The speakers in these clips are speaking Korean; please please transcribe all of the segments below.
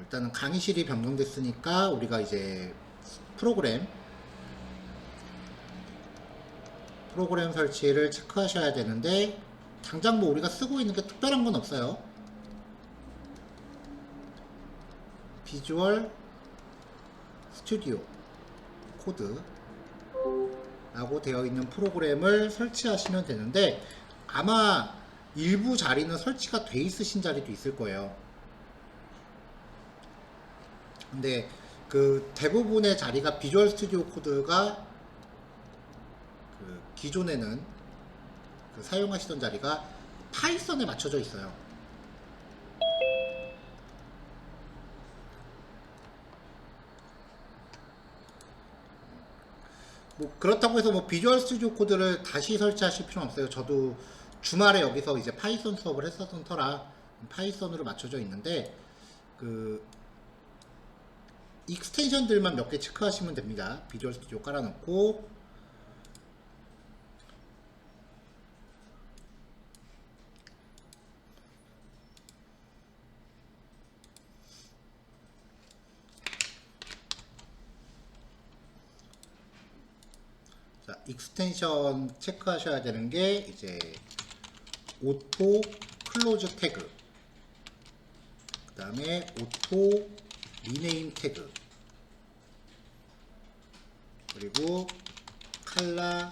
일단은 강의실이 변경됐으니까 우리가 이제 프로그램 설치를 체크하셔야 되는데, 당장 뭐 우리가 쓰고 있는 게 특별한 건 없어요. 비주얼 스튜디오 코드 라고 되어 있는 프로그램을 설치하시면 되는데, 아마 일부 자리는 설치가 돼 있으신 자리도 있을 거예요. 근데 그 대부분의 자리가 비주얼 스튜디오 코드가 그 기존에는 그 사용하시던 자리가 파이썬에 맞춰져 있어요. 뭐 그렇다고 해서 뭐 비주얼 스튜디오 코드를 다시 설치하실 필요는 없어요. 저도 주말에 여기서 이제 파이썬 수업을 했었던 터라 파이썬으로 맞춰져 있는데, 그 익스텐션들만 몇 개 체크하시면 됩니다. 비주얼 스튜디오 깔아놓고, 자, 익스텐션 체크하셔야 되는 게 이제 오토 클로즈 태그, 그 다음에 오토 리네임 태그, 그리고 칼라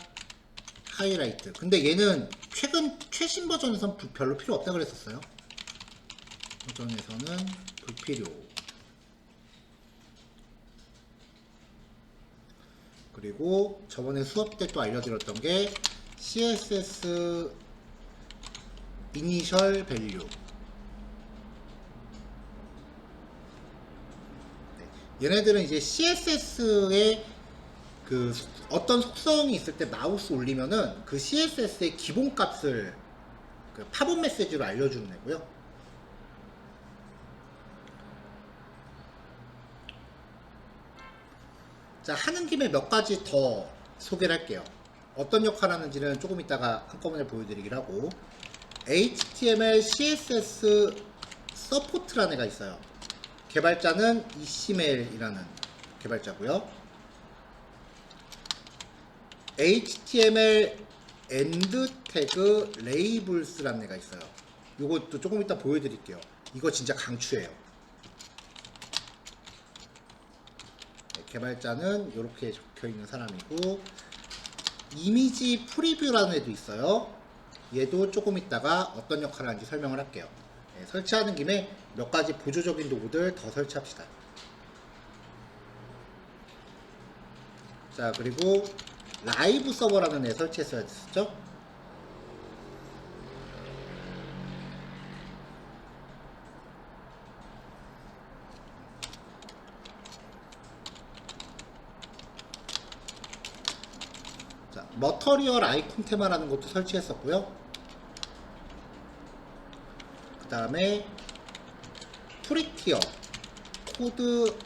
하이라이트. 근데 얘는 최신 버전에선 별로 필요 없다 그랬었어요. 버전에서는 불필요. 그리고 저번에 수업 때 또 알려드렸던 게 CSS 이니셜 밸류. 얘네들은 이제 CSS에 그 어떤 속성이 있을 때 마우스 올리면은 그 CSS의 기본 값을 그 팝업 메시지로 알려주는 애고요. 자, 하는 김에 몇 가지 더 소개를 할게요. 어떤 역할을 하는지는 조금 이따가 한꺼번에 보여드리긴 하고, HTML, CSS 서포트라는 애가 있어요. 개발자는 이시멜이라는 개발자고요. HTML 엔드 태그 레이블스라는 애가 있어요. 이것도 조금 이따 보여드릴게요. 이거 진짜 강추예요. 네, 개발자는 이렇게 적혀있는 사람이고, 이미지 프리뷰라는 애도 있어요. 얘도 조금 이따가 어떤 역할을 하는지 설명을 할게요. 네, 설치하는 김에 몇 가지 보조적인 도구들 더 설치합시다. 자, 그리고 라이브 서버라는 애 설치했어야 됐었죠? 자, 머터리얼 아이콘 테마라는 것도 설치했었고요. 그 다음에 프리티어 코드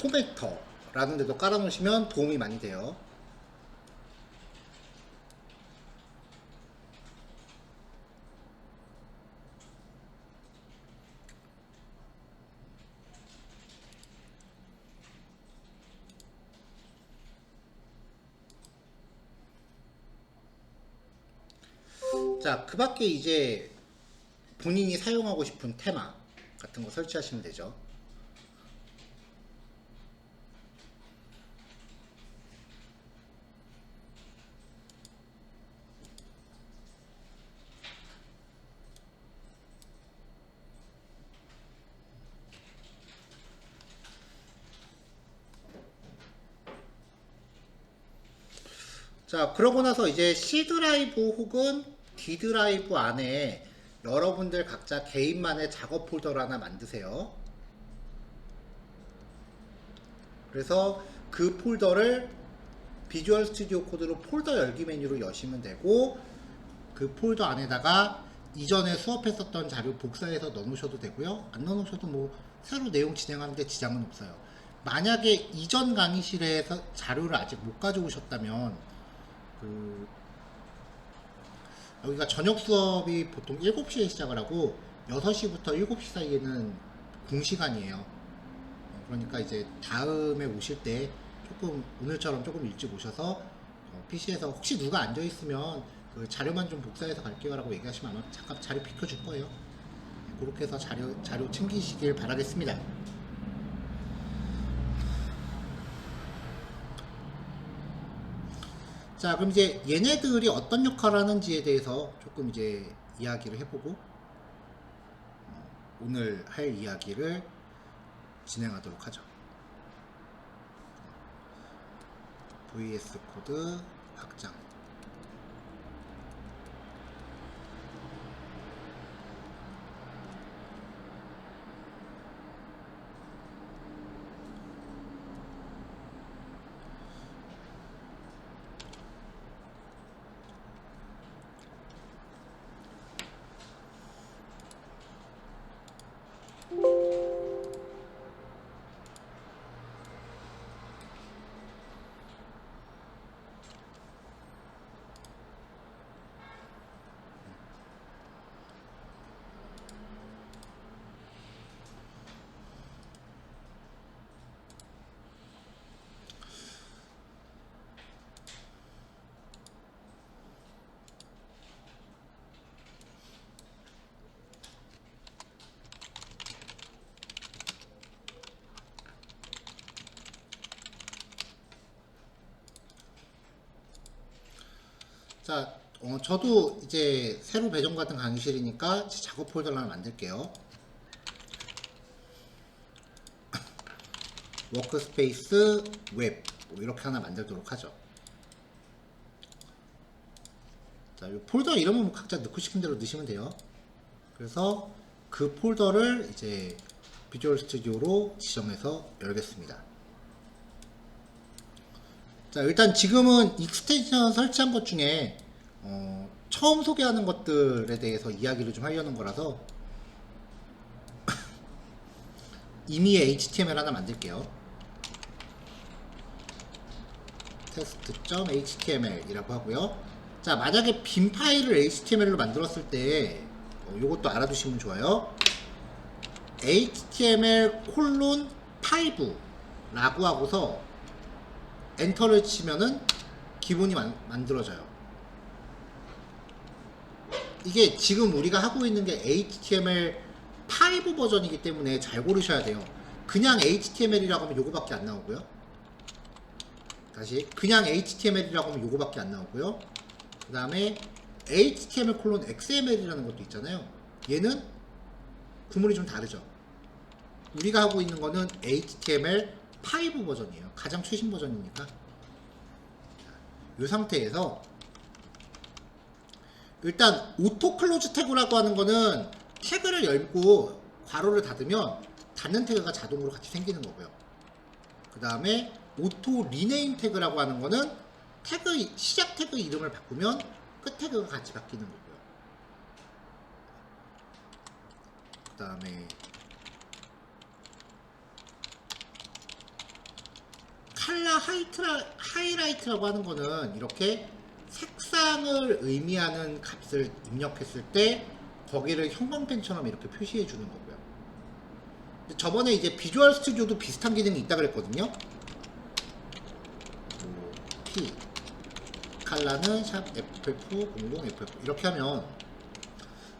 포매터라는 데도 깔아놓으시면 도움이 많이 돼요. 자, 그 밖에 이제 본인이 사용하고 싶은 테마 같은 거 설치하시면 되죠. 자, 그러고 나서 이제 C 드라이브 혹은 D 드라이브 안에 여러분들 각자 개인만의 작업 폴더를 하나 만드세요. 그래서 그 폴더를 비주얼 스튜디오 코드로 폴더 열기 메뉴로 여시면 되고, 그 폴더 안에다가 이전에 수업했었던 자료 복사해서 넣어놓으셔도 되고요. 안 넣어놓으셔도 뭐 새로 내용 진행하는데 지장은 없어요. 만약에 이전 강의실에서 자료를 아직 못 가져오셨다면, 그 여기가 저녁 수업이 보통 7시에 시작을 하고 6시부터 7시 사이에는 공시간이에요. 그러니까 이제 다음에 오실 때 조금 오늘처럼 조금 일찍 오셔서 PC에서 혹시 누가 앉아 있으면 그 자료만 좀 복사해서 갈게요라고 얘기하시면 아마 잠깐 자료 비켜줄 거예요. 그렇게 해서 자료 챙기시길 바라겠습니다. 자, 그럼 이제 얘네들이 어떤 역할을 하는지에 대해서 조금 이제 이야기를 해보고 오늘 할 이야기를 진행하도록 하죠. VS 코드 확장. 자, 저도 이제 새로 배정받은 강의실이니까 작업 폴더를 하나 만들게요. 워크스페이스 웹 뭐 이렇게 하나 만들도록 하죠. 자, 이 폴더 이름은 뭐 각자 넣고 싶은 대로 넣으시면 돼요. 그래서 그 폴더를 이제 비주얼 스튜디오로 지정해서 열겠습니다. 자, 일단 지금은 익스텐션 설치한 것 중에 처음 소개하는 것들에 대해서 이야기를 좀 하려는 거라서 임의의 HTML 하나 만들게요. test.html 이라고 하고요. 자, 만약에 빈 파일을 HTML로 만들었을 때 요것도 알아두시면 좋아요. HTML:5 라고 하고서 엔터를 치면은 기본이 만들어져요. 이게 지금 우리가 하고 있는 게 HTML5 버전이기 때문에 잘 고르셔야 돼요. 그냥 HTML이라고 하면 요거밖에 안 나오고요. 다시 그냥 HTML이라고 하면 요거밖에 안 나오고요. 그 다음에 HTML:XML이라는 것도 있잖아요. 얘는 구문이 좀 다르죠. 우리가 하고 있는 거는 HTML5 버전이에요. 가장 최신 버전이니까. 이 상태에서 일단 오토 클로즈 태그라고 하는 거는 태그를 열고 괄호를 닫으면 닫는 태그가 자동으로 같이 생기는 거고요. 그 다음에 오토 리네임 태그라고 하는 거는 태그 시작 태그 이름을 바꾸면 끝 태그가 같이 바뀌는 거고요. 그 다음에 칼라 하이라이트라고 하는 거는 이렇게 색상을 의미하는 값을 입력했을 때 거기를 형광펜처럼 이렇게 표시해 주는 거고요. 저번에 이제 비주얼 스튜디오도 비슷한 기능이 있다 그랬거든요. P 칼라는 샵 FF00 FF 이렇게 하면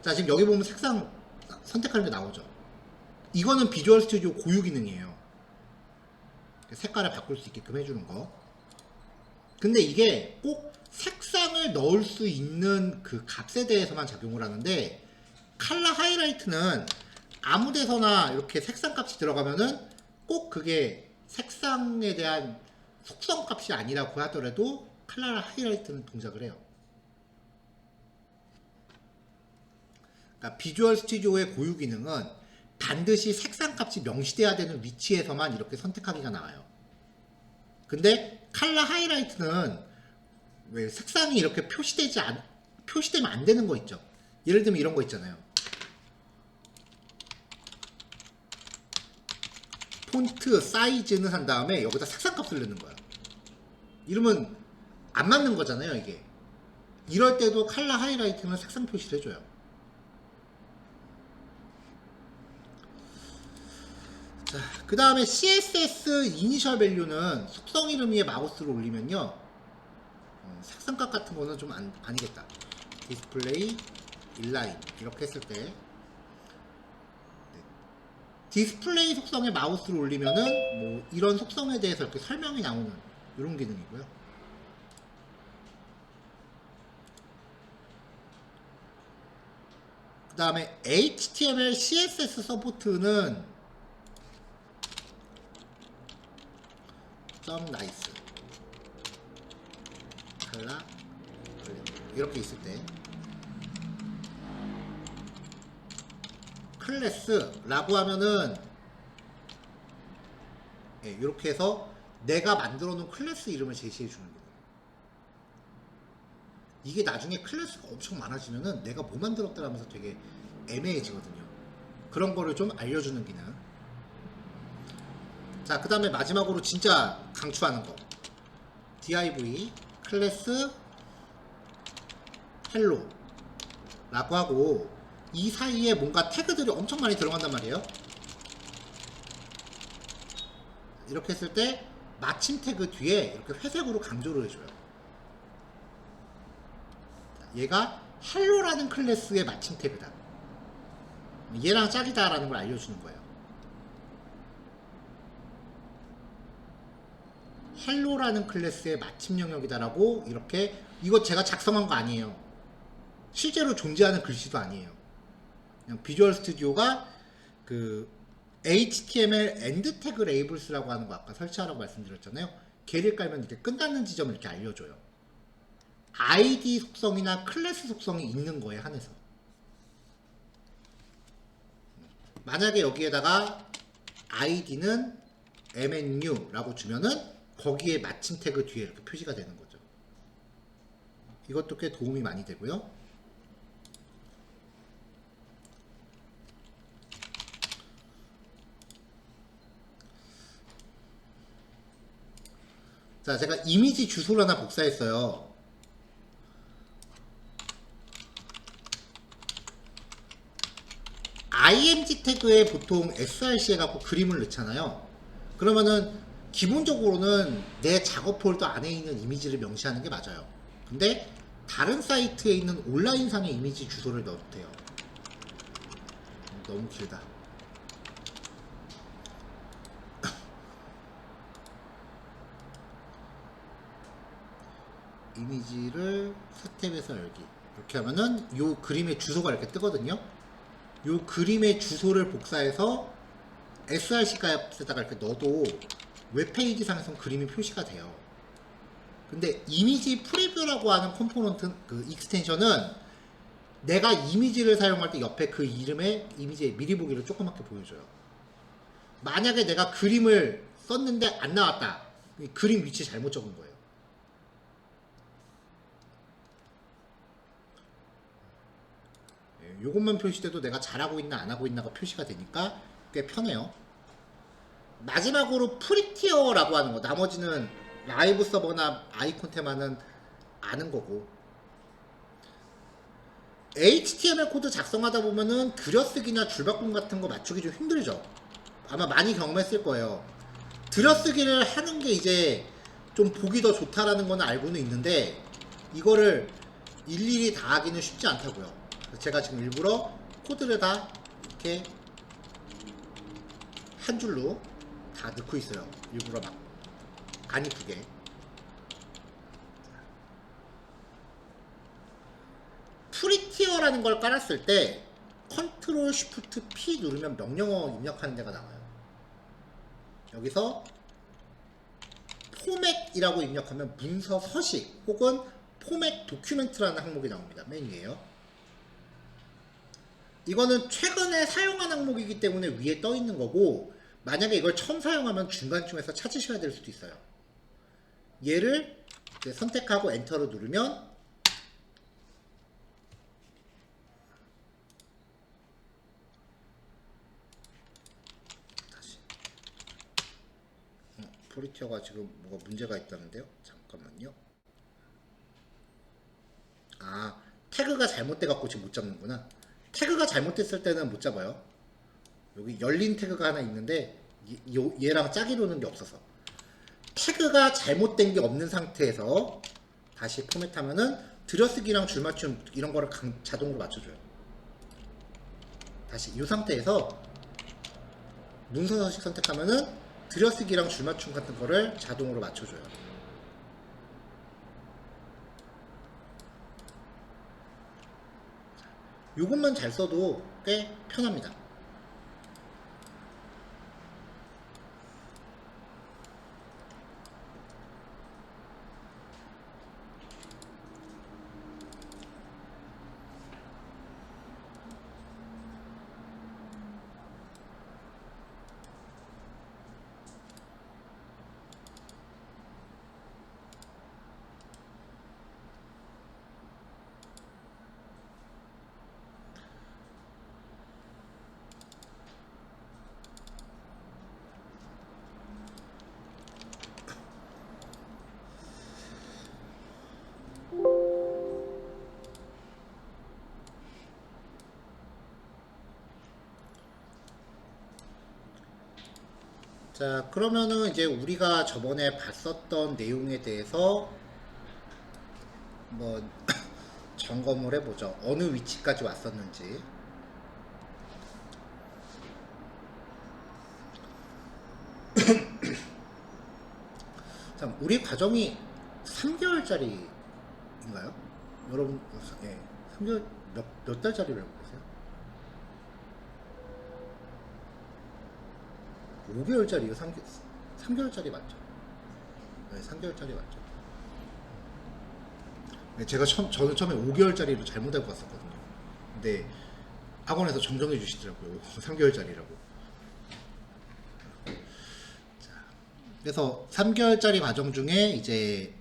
자, 지금 여기 보면 색상 선택하는 게 나오죠. 이거는 비주얼 스튜디오 고유 기능이에요. 색깔을 바꿀 수 있게끔 해주는 거. 근데 이게 꼭 색상을 넣을 수 있는 그 값에 대해서만 작용을 하는데 칼라 하이라이트는 아무 데서나 이렇게 색상 값이 들어가면은 꼭 그게 색상에 대한 속성 값이 아니라고 하더라도 칼라 하이라이트는 동작을 해요. 그러니까 비주얼 스튜디오의 고유 기능은 반드시 색상 값이 명시돼야 되는 위치에서만 이렇게 선택하기가 나와요. 근데 칼라 하이라이트는 왜 색상이 이렇게 표시되면 안 되는 거 있죠. 예를 들면 이런 거 있잖아요. 폰트 사이즈는 한 다음에 여기다 색상 값을 넣는 거야. 이러면 안 맞는 거잖아요, 이게. 이럴 때도 칼라 하이라이트는 색상 표시를 해줘요. 자, 그 다음에 CSS 이니셜 밸류는 속성 이름 위에 마우스를 올리면요, 색상값 같은 거는 좀 아니겠다. 디스플레이 인라인 이렇게 했을 때, 네. 디스플레이 속성에 마우스를 올리면은 뭐 이런 속성에 대해서 이렇게 설명이 나오는 이런 기능이고요. 그 다음에 HTML, CSS 서포트는 점 나이스 칼라 이렇게 있을 때, 클래스라고 하면은 이렇게 해서 내가 만들어 놓은 클래스 이름을 제시해 주는 거예요. 이게 나중에 클래스가 엄청 많아지면은 내가 뭐 만들었다라면서 되게 애매해지거든요. 그런 거를 좀 알려주는 기능. 자, 그 다음에 마지막으로 진짜 강추하는 거, div 클래스 헬로 라고 하고, 이 사이에 뭔가 태그들이 엄청 많이 들어간단 말이에요. 이렇게 했을 때 마침 태그 뒤에 이렇게 회색으로 강조를 해줘요. 얘가 헬로라는 클래스의 마침 태그다, 얘랑 짝이다 라는 걸 알려주는 거예요. 헬로라는 클래스의 마침 영역이다라고, 이렇게, 이거 제가 작성한 거 아니에요. 실제로 존재하는 글씨도 아니에요. 그냥 비주얼 스튜디오가 그 HTML 엔드 태그 레이블스라고 하는 거 아까 설치하라고 말씀드렸잖아요. 걔를 깔면 이렇게 끝나는 지점을 이렇게 알려줘요. ID 속성이나 클래스 속성이 있는 거에 한해서. 만약에 여기에다가 ID는 MNU라고 주면은 거기에 마침 태그 뒤에 이렇게 표시가 되는 거죠. 이것도 꽤 도움이 많이 되고요. 자, 제가 이미지 주소를 하나 복사했어요. img 태그에 보통 src 해갖고 그림을 넣잖아요. 그러면은 기본적으로는 내 작업 폴더 안에 있는 이미지를 명시하는 게 맞아요. 근데 다른 사이트에 있는 온라인상의 이미지 주소를 넣어도 돼요. 너무 길다. 이미지를 스텝에서 열기 이렇게 하면은 요 그림의 주소가 이렇게 뜨거든요. 요 그림의 주소를 복사해서 src 값에다가 이렇게 넣어도 웹페이지 상에서 그림이 표시가 돼요. 근데 이미지 프리뷰라고 하는 컴포넌트, 그 익스텐션은 내가 이미지를 사용할 때 옆에 그 이름의 이미지의 미리 보기를 조그맣게 보여줘요. 만약에 내가 그림을 썼는데 안 나왔다, 그림 위치 잘못 적은 거예요. 요것만 표시돼도 내가 잘하고 있나 안 하고 있나가 표시가 되니까 꽤 편해요. 마지막으로 프리티어라고 하는 거, 나머지는 라이브 서버나 아이콘 테마는 아는 거고, HTML 코드 작성하다 보면은 들여쓰기나 줄바꿈 같은 거 맞추기 좀 힘들죠. 아마 많이 경험했을 거예요. 들여쓰기를 하는 게 이제 좀 보기 더 좋다라는 건 알고는 있는데, 이거를 일일이 다 하기는 쉽지 않다고요. 제가 지금 일부러 코드를 다 이렇게 한 줄로 다 넣고 있어요. 일부러 막 안 이쁘게. 프리티어라는 걸 깔았을 때 컨트롤 쉬프트 P 누르면 명령어 입력하는 데가 나와요. 여기서 포맷이라고 입력하면 문서 서식 혹은 포맷 도큐멘트라는 항목이 나옵니다. 맨 위에요. 이거는 최근에 사용한 항목이기 때문에 위에 떠 있는 거고, 만약에 이걸 처음 사용하면 중간쯤에서 찾으셔야 될 수도 있어요. 얘를 이제 선택하고 엔터를 누르면 다시 프리티어가 지금 뭐가 문제가 있다는데요. 잠깐만요. 아, 태그가 잘못돼 갖고 지금 못 잡는구나. 태그가 잘못됐을 때는 못 잡아요. 여기 열린 태그가 하나 있는데 얘랑 짝이 노는 게 없어서 태그가 잘못된 게 없는 상태에서 다시 포맷하면은 들여쓰기랑 줄맞춤 이런 거를 자동으로 맞춰줘요. 다시 이 상태에서 문서 서식 선택하면은 들여쓰기랑 줄맞춤 같은 거를 자동으로 맞춰줘요. 요것만 잘 써도 꽤 편합니다. 자, 그러면은 이제 우리가 저번에 봤었던 내용에 대해서 뭐 점검을 해보죠. 어느 위치까지 왔었는지. 자, 우리 과정이 3개월짜리인가요? 여러분, 예, 3개월, 몇 달짜리를 알고 계세요? 5개월짜리요? 3개월짜리 맞죠? 네, 3개월짜리 맞죠? 네, 저는 처음에 5개월짜리로 잘못 알고 왔었거든요. 근데 학원에서 정정해 주시더라고요. 3개월짜리라고. 그래서 3개월짜리 과정 중에 이제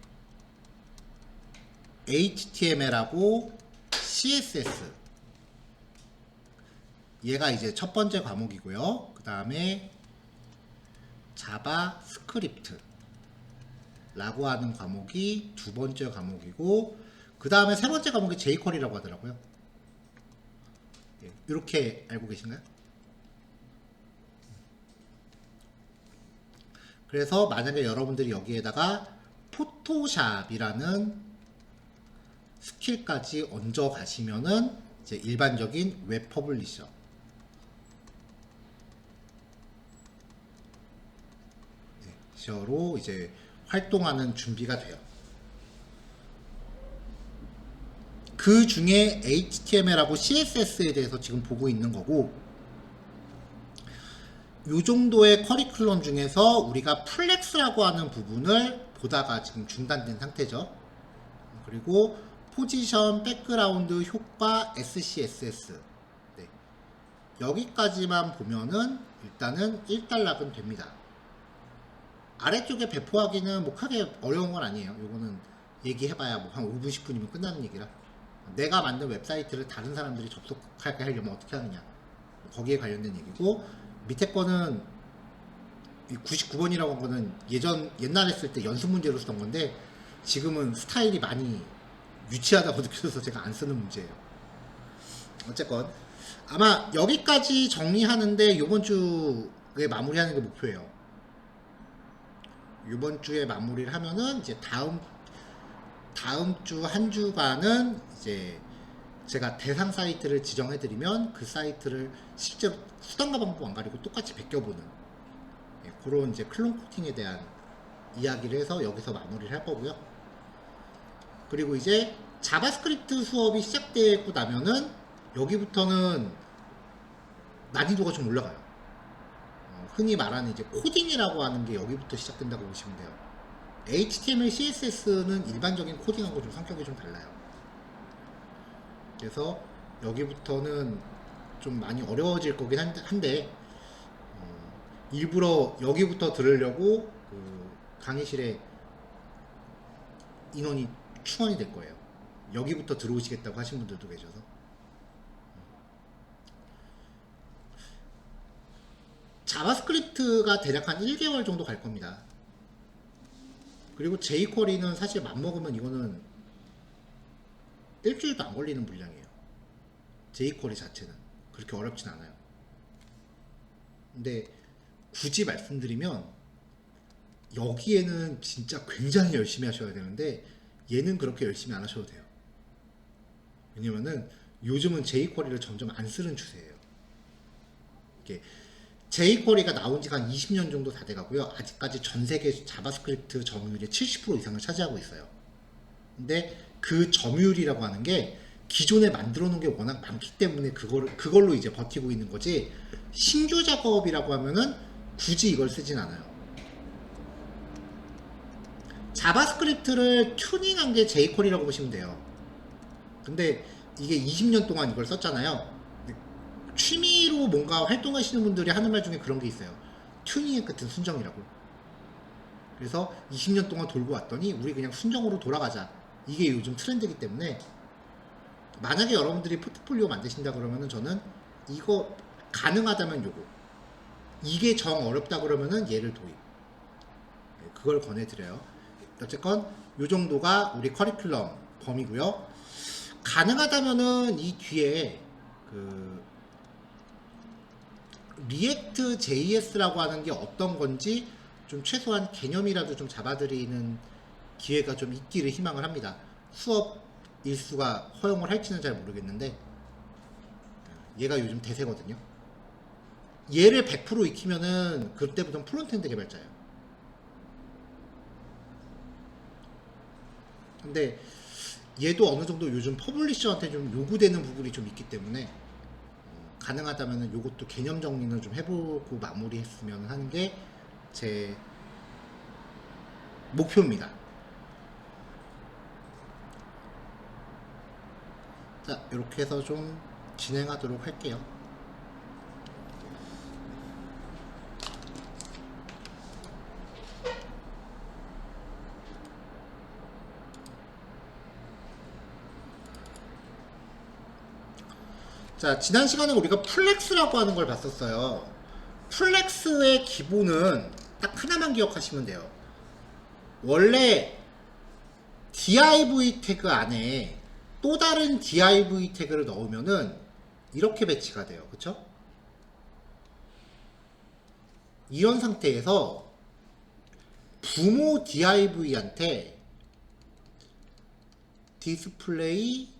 HTML하고 CSS 얘가 이제 첫 번째 과목이고요. 그 다음에 자바스크립트 라고 하는 과목이 두 번째 과목이고, 그 다음에 세 번째 과목이 jQuery라고 하더라고요. 이렇게 알고 계신가요? 그래서 만약에 여러분들이 여기에다가 포토샵이라는 스킬까지 얹어 가시면은 이제 일반적인 웹 퍼블리셔로 이제 활동하는 준비가 돼요. 그 중에 HTML하고 CSS에 대해서 지금 보고 있는 거고, 요 정도의 커리큘럼 중에서 우리가 플렉스라고 하는 부분을 보다가 지금 중단된 상태죠. 그리고 포지션, 백그라운드, 효과, SCSS 네. 여기까지만 보면은 일단은 1단락은 됩니다. 아래쪽에 배포하기는 뭐 크게 어려운 건 아니에요. 요거는 얘기해봐야 뭐 한 5분 10분이면 끝나는 얘기라. 내가 만든 웹사이트를 다른 사람들이 접속하게 하려면 어떻게 하느냐, 거기에 관련된 얘기고, 밑에 거는 99번이라고 한 거는 옛날에 쓸 때 연습 문제로 쓰던 건데 지금은 스타일이 많이 유치하다고 느껴져서 제가 안 쓰는 문제예요. 어쨌건 아마 여기까지 정리하는데 요번 주에 마무리하는 게 목표예요. 요번 주에 마무리를 하면은 이제 다음 주 한 주간은 이제 제가 대상 사이트를 지정해드리면 그 사이트를 실제로 수단과 방법 안 가리고 똑같이 베껴보는 그런 이제 클론 코팅에 대한 이야기를 해서 여기서 마무리를 할 거고요. 그리고 이제 자바스크립트 수업이 시작되고 나면은 여기부터는 난이도가 좀 올라가요. 흔히 말하는 이제 코딩이라고 하는 게 여기부터 시작된다고 보시면 돼요. HTML, CSS는 일반적인 코딩하고 좀 성격이 좀 달라요. 그래서 여기부터는 좀 많이 어려워질 거긴 한데 일부러 여기부터 들으려고 그 강의실에 인원이 충원이 될 거예요. 여기부터 들어오시겠다고 하신 분들도 계셔서. 자바스크립트가 대략 한 1개월 정도 갈 겁니다. 그리고 jQuery는 사실 맘먹으면 이거는 일주일도 안 걸리는 분량이에요. jQuery 자체는 그렇게 어렵진 않아요. 근데 굳이 말씀드리면 여기에는 진짜 굉장히 열심히 하셔야 되는데 얘는 그렇게 열심히 안 하셔도 돼요. 왜냐면은 요즘은 jQuery를 점점 안 쓰는 추세예요. 이게 jQuery가 나온 지가 한 20년 정도 다 돼가고요. 아직까지 전 세계 자바스크립트 점유율의 70% 이상을 차지하고 있어요. 근데 그 점유율이라고 하는 게 기존에 만들어 놓은 게 워낙 많기 때문에 그걸로 이제 버티고 있는 거지, 신규 작업이라고 하면은 굳이 이걸 쓰진 않아요. 자바스크립트를 튜닝한 게 jQuery라고 보시면 돼요. 근데 이게 20년 동안 이걸 썼잖아요. 취미로 뭔가 활동하시는 분들이 하는 말 중에 그런 게 있어요. 튜닝의 끝은 순정이라고. 그래서 20년 동안 돌고 왔더니 우리 그냥 순정으로 돌아가자. 이게 요즘 트렌드이기 때문에 만약에 여러분들이 포트폴리오 만드신다 그러면은 저는 이거 가능하다면 요거, 이게 정 어렵다 그러면은 얘를 도입, 그걸 권해드려요. 어쨌건 요 정도가 우리 커리큘럼 범위고요. 가능하다면은 이 뒤에 그 리액트 JS라고 하는 게 어떤 건지 좀 최소한 개념이라도 좀 잡아드리는 기회가 좀 있기를 희망을 합니다. 수업 일수가 허용을 할지는 잘 모르겠는데 얘가 요즘 대세거든요. 얘를 100% 익히면은 그때부터는 프론트엔드 개발자예요. 근데 얘도 어느 정도 요즘 퍼블리셔한테 좀 요구되는 부분이 좀 있기 때문에 가능하다면 요것도 개념 정리는 좀 해보고 마무리했으면 하는 게 제 목표입니다. 자, 이렇게 해서 좀 진행하도록 할게요. 자, 지난 시간에 우리가 플렉스라고 하는 걸 봤었어요. 플렉스의 기본은 딱 하나만 기억하시면 돼요. 원래 div 태그 안에 또 다른 div 태그를 넣으면은 이렇게 배치가 돼요. 그쵸? 이런 상태에서 부모 div한테 디스플레이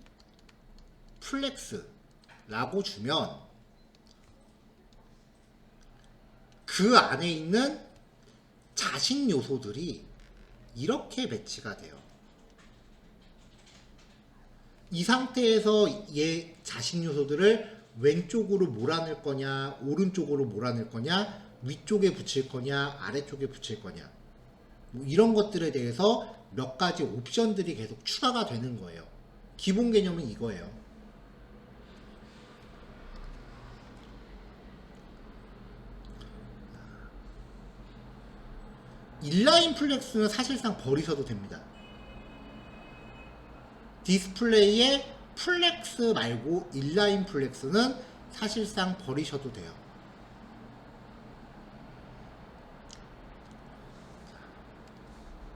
플렉스 라고 주면 그 안에 있는 자식 요소들이 이렇게 배치가 돼요. 이 상태에서 얘 자식 요소들을 왼쪽으로 몰아낼 거냐, 오른쪽으로 몰아낼 거냐, 위쪽에 붙일 거냐, 아래쪽에 붙일 거냐, 뭐 이런 것들에 대해서 몇 가지 옵션들이 계속 추가가 되는 거예요. 기본 개념은 이거예요. 인라인 플렉스는 사실상 버리셔도 됩니다. 디스플레이에 플렉스 말고 인라인 플렉스는 사실상 버리셔도 돼요.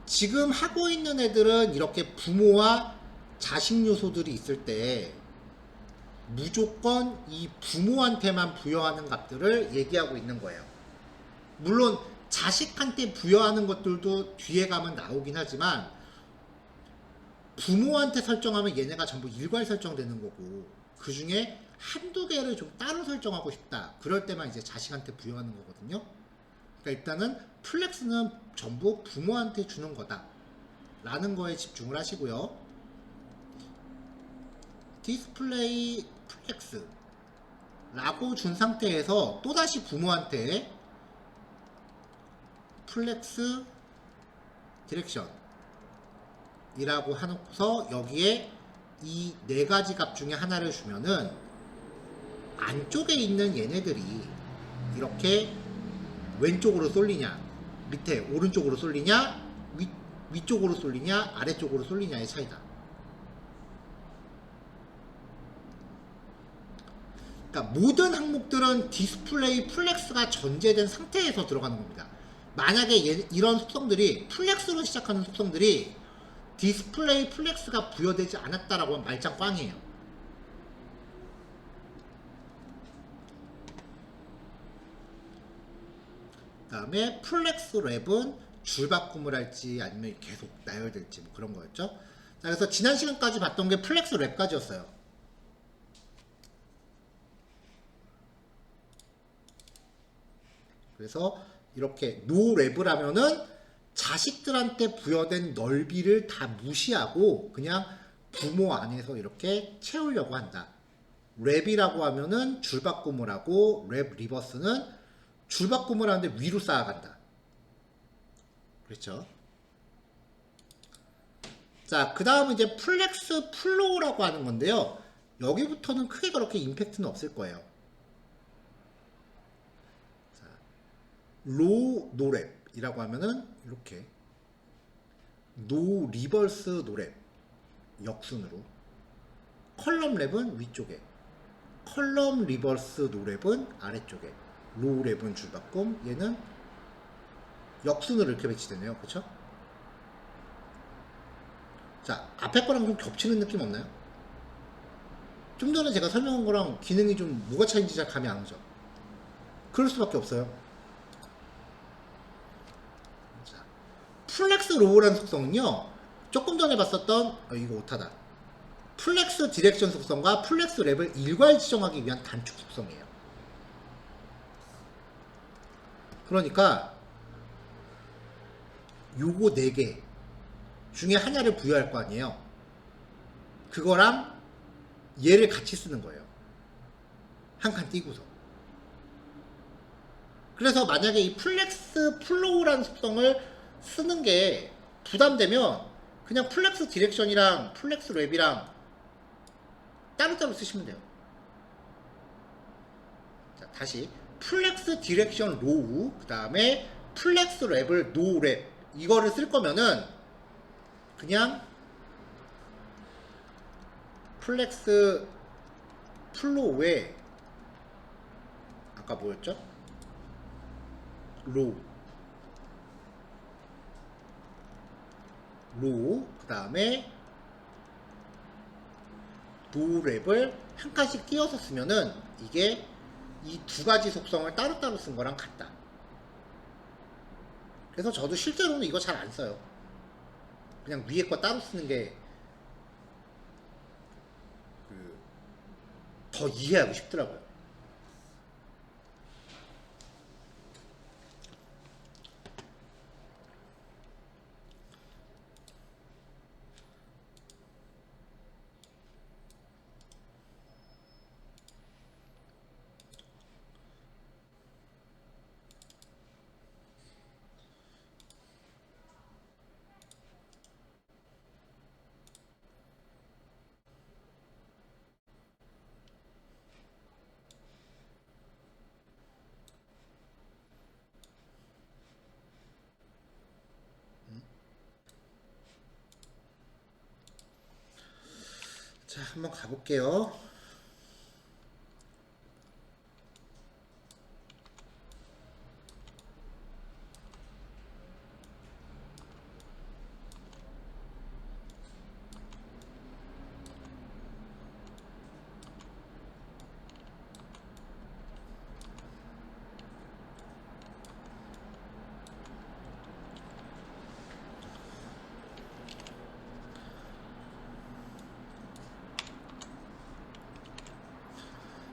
지금 하고 있는 애들은 이렇게 부모와 자식 요소들이 있을 때 무조건 이 부모한테만 부여하는 값들을 얘기하고 있는 거예요. 물론 자식한테 부여하는 것들도 뒤에 가면 나오긴 하지만 부모한테 설정하면 얘네가 전부 일괄 설정되는 거고, 그 중에 한두 개를 좀 따로 설정하고 싶다 그럴 때만 이제 자식한테 부여하는 거거든요. 그러니까 일단은 플렉스는 전부 부모한테 주는 거다 라는 거에 집중을 하시고요. 디스플레이 플렉스 라고 준 상태에서 또다시 부모한테 플렉스 디렉션 이라고 해놓고서 여기에 이 네 가지 값 중에 하나를 주면은 안쪽에 있는 얘네들이 이렇게 왼쪽으로 쏠리냐, 밑에 오른쪽으로 쏠리냐, 위쪽으로 쏠리냐, 아래쪽으로 쏠리냐의 차이다. 그러니까 모든 항목들은 디스플레이 플렉스가 전제된 상태에서 들어가는 겁니다. 만약에 이런 속성들이 플렉스로 시작하는 속성들이 디스플레이 플렉스가 부여되지 않았다라고 하면 말짱 꽝이에요. 다음에 플렉스 랩은 줄바꿈을 할지 아니면 계속 나열될지 뭐 그런 거였죠. 자, 그래서 지난 시간까지 봤던 게 플렉스 랩까지였어요. 그래서 이렇게 노 랩을 하면은 자식들한테 부여된 넓이를 다 무시하고 그냥 부모 안에서 이렇게 채우려고 한다. 랩이라고 하면은 줄바꿈을 하고 랩 리버스는 줄바꿈을 하는데 위로 쌓아간다. 그렇죠? 자, 그 다음은 이제 플렉스 플로우라고 하는 건데요. 여기부터는 크게 그렇게 임팩트는 없을 거예요. 자, 로 노랩이라고 하면은 이렇게 노 리버스 노랩 역순으로, 컬럼 랩은 위쪽에, 컬럼 리버스 노랩은 아래쪽에, 로 랩은 줄바꿈, 얘는 역순으로 이렇게 배치되네요. 그쵸? 자, 앞에 거랑 좀 겹치는 느낌 없나요? 좀 전에 제가 설명한 거랑 기능이 좀 뭐가 차이인지 잘 감이 안 오죠? 그럴 수밖에 없어요. 자, 플렉스 로우라는 속성은요, 조금 전에 봤었던 이거 오타다, 플렉스 디렉션 속성과 플렉스 랩을 일괄 지정하기 위한 단축 속성이에요. 그러니까 요거 4개 중에 하나를 부여할 거 아니에요. 그거랑 얘를 같이 쓰는 거예요. 한 칸 띄고서. 그래서 만약에 이 플렉스 플로우라는 속성을 쓰는 게 부담되면 그냥 플렉스 디렉션이랑 플렉스 랩이랑 따로따로 쓰시면 돼요. 자, 다시 플렉스 디렉션 로우, 그 다음에 플렉스 랩을 노 랩, 이거를 쓸 거면은 그냥 플렉스 플로우에 아까 뭐였죠? 로우, 그 다음에 노 랩을 한 칸씩 띄어서 쓰면은 이게 이 두 가지 속성을 따로따로 쓴 거랑 같다. 그래서 저도 실제로는 이거 잘 안 써요. 그냥 위에 거 따로 쓰는 게 더 이해하기 쉽더라고요. 자, 한번 가볼게요.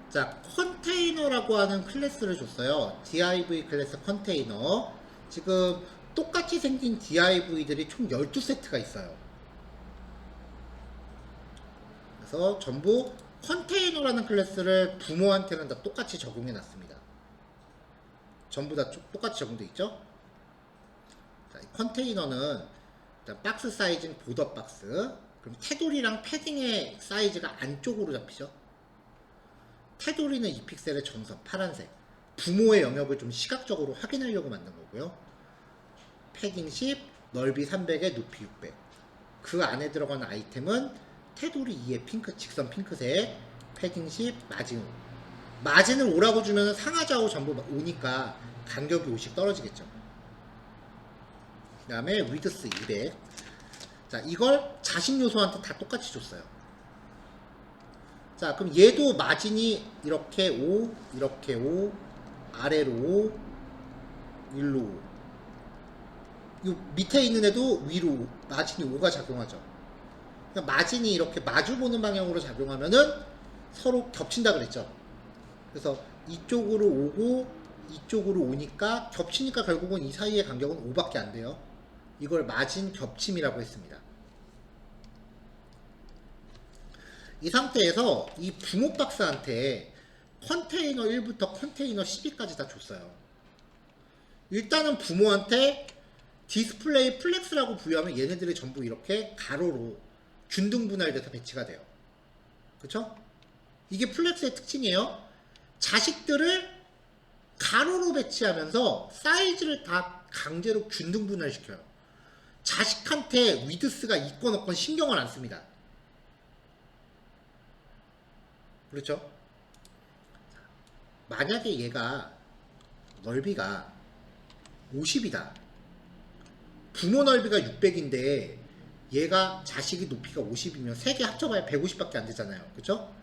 자, 컨테이너라고 하는 클래스를 줬어요. div 클래스 컨테이너. 지금 똑같이 생긴 div들이 총 12세트가 있어요. 그래서 전부 컨테이너라는 클래스를 부모한테는 다 똑같이 적용해 놨습니다. 전부 다 똑같이 적용돼 있죠. 자, 이 컨테이너는 일단 박스 사이즈는 보더 박스, 그럼 테두리랑 패딩의 사이즈가 안쪽으로 잡히죠. 테두리는 이 픽셀의 정석 파란색, 부모의 영역을 좀 시각적으로 확인하려고 만든 거고요. 패딩 10, 넓이 300에 높이 600. 그 안에 들어가는 아이템은 테두리 2의 핑크, 직선 핑크색, 패딩 10, 마진 5. 마진을 5라고 주면 상하좌우 전부 5니까 간격이 5씩 떨어지겠죠. 그 다음에 위드스 200. 자, 이걸 자식 요소한테 다 똑같이 줬어요. 자, 그럼 얘도 마진이 이렇게 5, 이렇게 5, 아래로 5, 1로 5. 이 밑에 있는 애도 위로 5, 마진이 5가 작용하죠. 그러니까 마진이 이렇게 마주보는 방향으로 작용하면은 서로 겹친다 그랬죠. 그래서 이쪽으로 오고 이쪽으로 오니까 겹치니까 결국은 이 사이의 간격은 5밖에 안 돼요. 이걸 마진 겹침이라고 했습니다. 이 상태에서 이 붕어박스한테 컨테이너 1부터 컨테이너 12까지 다 줬어요. 일단은 부모한테 디스플레이 플렉스라고 부여하면 얘네들이 전부 이렇게 가로로 균등 분할돼서 배치가 돼요. 그쵸? 이게 플렉스의 특징이에요. 자식들을 가로로 배치하면서 사이즈를 다 강제로 균등 분할시켜요. 자식한테 위드스가 있건 없건 신경을 안 씁니다. 그렇죠? 만약에 얘가 넓이가 50이다. 부모 넓이가 600인데 얘가 자식이 높이가 50이면 3개 합쳐봐야 150밖에 안 되잖아요. 그쵸?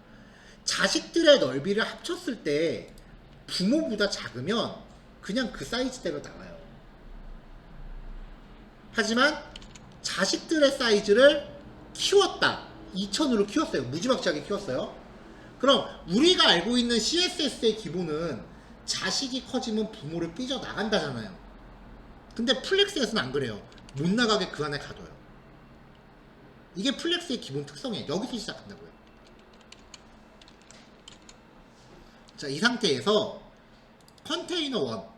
자식들의 넓이를 합쳤을 때 부모보다 작으면 그냥 그 사이즈대로 나와요. 하지만 자식들의 사이즈를 키웠다. 2000으로 키웠어요. 무지막지하게 키웠어요. 그럼 우리가 알고 있는 CSS의 기본은 자식이 커지면 부모를 삐져나간다잖아요. 근데 플렉스에서는 안 그래요. 못 나가게 그 안에 가둬요. 이게 플렉스의 기본 특성이에요. 여기서 시작한다고요. 자, 이 상태에서 컨테이너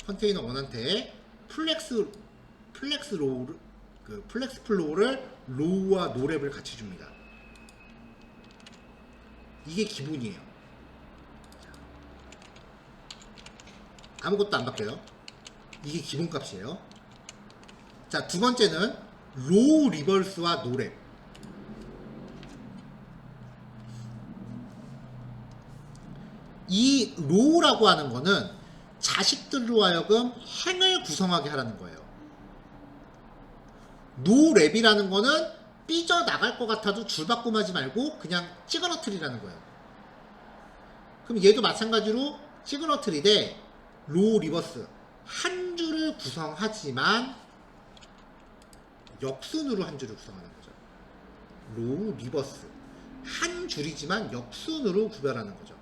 1한테 플렉스 플로우를 로우와 노랩을 같이 줍니다. 이게 기본이에요. 아무것도 안 바뀌어요. 이게 기본값이에요. 자, 두 번째는 로우 리버스와 노랩. 이 로우라고 하는 거는 자식들로 하여금 행을 구성하게 하라는 거예요. 노랩이라는 거는 삐져나갈 것 같아도 줄바꿈하지 말고 그냥 찌그러뜨리라는 거예요. 그럼 얘도 마찬가지로 찌그러뜨리되 로우 리버스 한 줄을 구성하지만 역순으로 한 줄을 구성하는 거죠. 로우 리버스 한 줄이지만 역순으로 구별하는 거죠.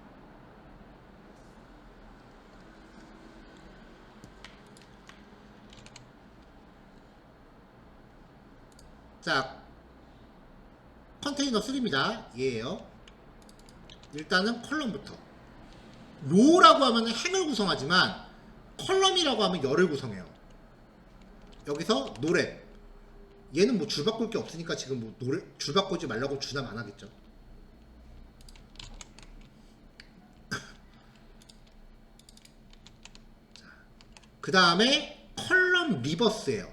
자, 컨테이너 3입니다. 얘예요. 일단은 컬럼부터. 로우라고 하면 행을 구성하지만 컬럼이라고 하면 열을 구성해요. 여기서 노랩. 얘는 뭐 줄 바꿀 게 없으니까 지금 뭐 줄 바꾸지 말라고 주남 안 하겠죠. 그 다음에 컬럼 리버스예요.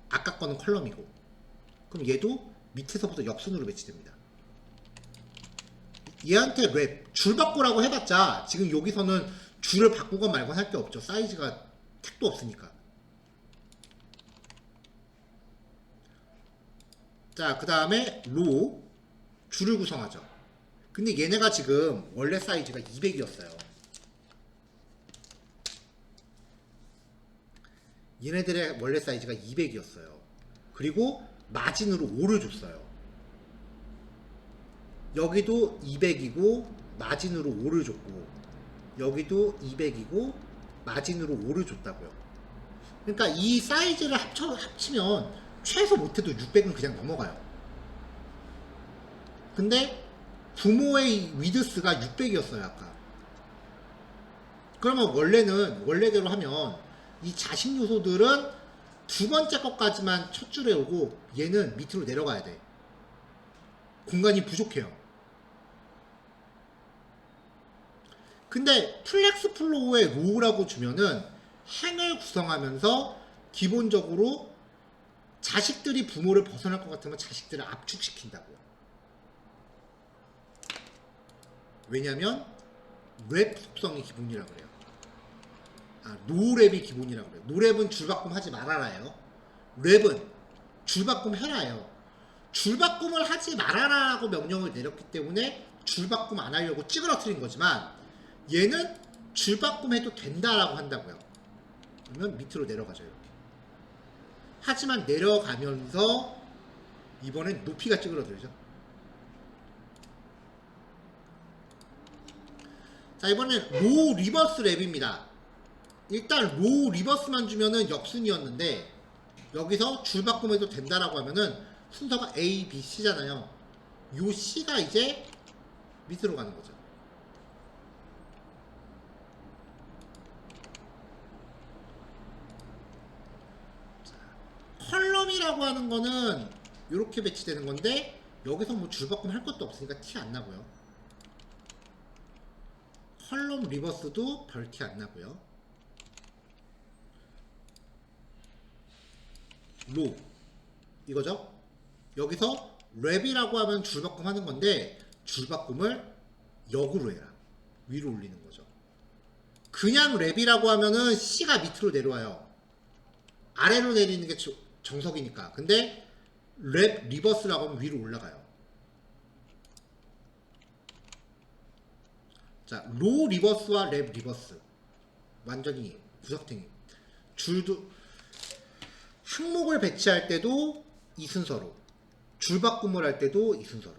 아까 거는 컬럼이고. 그럼 얘도 밑에서부터 역순으로 배치됩니다. 얘한테 랩, 줄 바꾸라고 해봤자 지금 여기서는 줄을 바꾸건 말건 할 게 없죠. 사이즈가 택도 없으니까. 자, 그 다음에 로 줄을 구성하죠. 근데 얘네가 지금 원래 사이즈가 200이었어요. 얘네들의 원래 사이즈가 200이었어요. 그리고 마진으로 5를 줬어요. 여기도 200이고 마진으로 5를 줬고 여기도 200이고 마진으로 5를 줬다고요. 그러니까 이 사이즈를 합치면 최소 못해도 600은 그냥 넘어가요. 근데 부모의 위드스가 600이었어요 아까. 그러면 원래대로 하면 이 자식 요소들은 두 번째 것까지만 첫 줄에 오고 얘는 밑으로 내려가야 돼. 공간이 부족해요. 근데 플렉스 플로우에 로우라고 주면은 행을 구성하면서 기본적으로 자식들이 부모를 벗어날 것 같으면 자식들을 압축시킨다고요. 왜냐면 랩 속성이 기본이라고 그래요. 노랩이 기본이라고 그래요. 노랩은 줄바꿈 하지 말아라예요. 랩은 줄바꿈 해라예요. 줄바꿈을 하지 말아라라고 명령을 내렸기 때문에 줄바꿈 안 하려고 찌그러뜨린 거지만 얘는 줄바꿈 해도 된다라고 한다고요. 그러면 밑으로 내려가죠. 이렇게. 하지만 내려가면서 이번엔 높이가 찌그러들죠. 자, 이번엔 로우 리버스 랩입니다. 일단 로우 리버스만 주면은 역순이었는데 여기서 줄 바꿈해도 된다라고 하면은 순서가 A, B, C잖아요. 요 C가 이제 밑으로 가는 거죠. 컬럼이라고 하는 거는 이렇게 배치되는 건데 여기서 뭐 줄 바꿈 할 것도 없으니까 티 안 나고요. 컬럼 리버스도 별 티 안 나고요. 로 이거죠. 여기서 랩이라고 하면 줄 바꿈 하는 건데 줄 바꿈을 역으로 해라. 위로 올리는 거죠. 그냥 랩이라고 하면은 C가 밑으로 내려와요. 아래로 내리는 게 정석이니까. 근데 랩 리버스라고 하면 위로 올라가요. 자, 로 리버스와 랩 리버스 완전히 구석탱이. 줄도 항목을 배치할 때도 이 순서로, 줄 바꿈을 할 때도 이 순서로.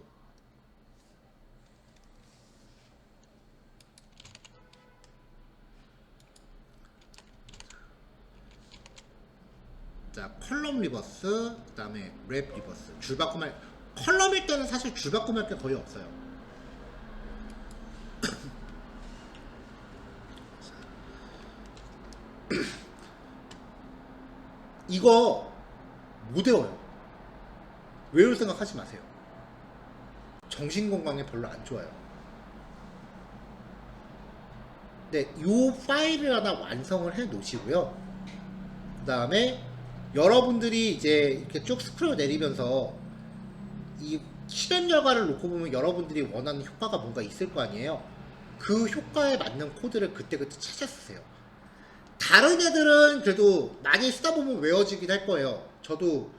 자, 컬럼 리버스, 그 다음에 랩 리버스. 줄 바꿈할, 컬럼일 때는 사실 줄 바꿈할 게 거의 없어요. 이거 못 외워요. 외울 생각 하지 마세요. 정신 건강에 별로 안 좋아요. 네, 이 파일을 하나 완성을 해 놓으시고요. 그 다음에 여러분들이 이제 이렇게 쭉 스크롤 내리면서 이 실행 결과를 놓고 보면 여러분들이 원하는 효과가 뭔가 있을 거 아니에요. 그 효과에 맞는 코드를 그때그때 찾아 쓰세요. 다른 애들은 그래도 많이 쓰다 보면 외워지긴 할 거예요. 저도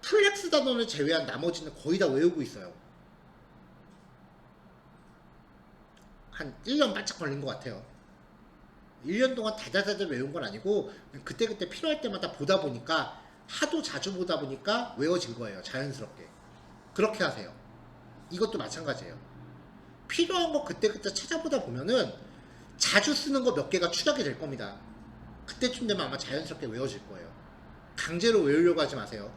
플렉스 단원을 제외한 나머지는 거의 다 외우고 있어요. 한 1년 바짝 걸린 것 같아요. 1년 동안 다다다다 외운 건 아니고 그때그때 필요할 때마다 보다 보니까 하도 자주 보다 보니까 외워진 거예요. 자연스럽게. 그렇게 하세요. 이것도 마찬가지예요. 필요한 거 그때그때 찾아보다 보면은 자주 쓰는 거 몇 개가 추적이 될 겁니다. 그때쯤 되면 아마 자연스럽게 외워질 거예요. 강제로 외우려고 하지 마세요.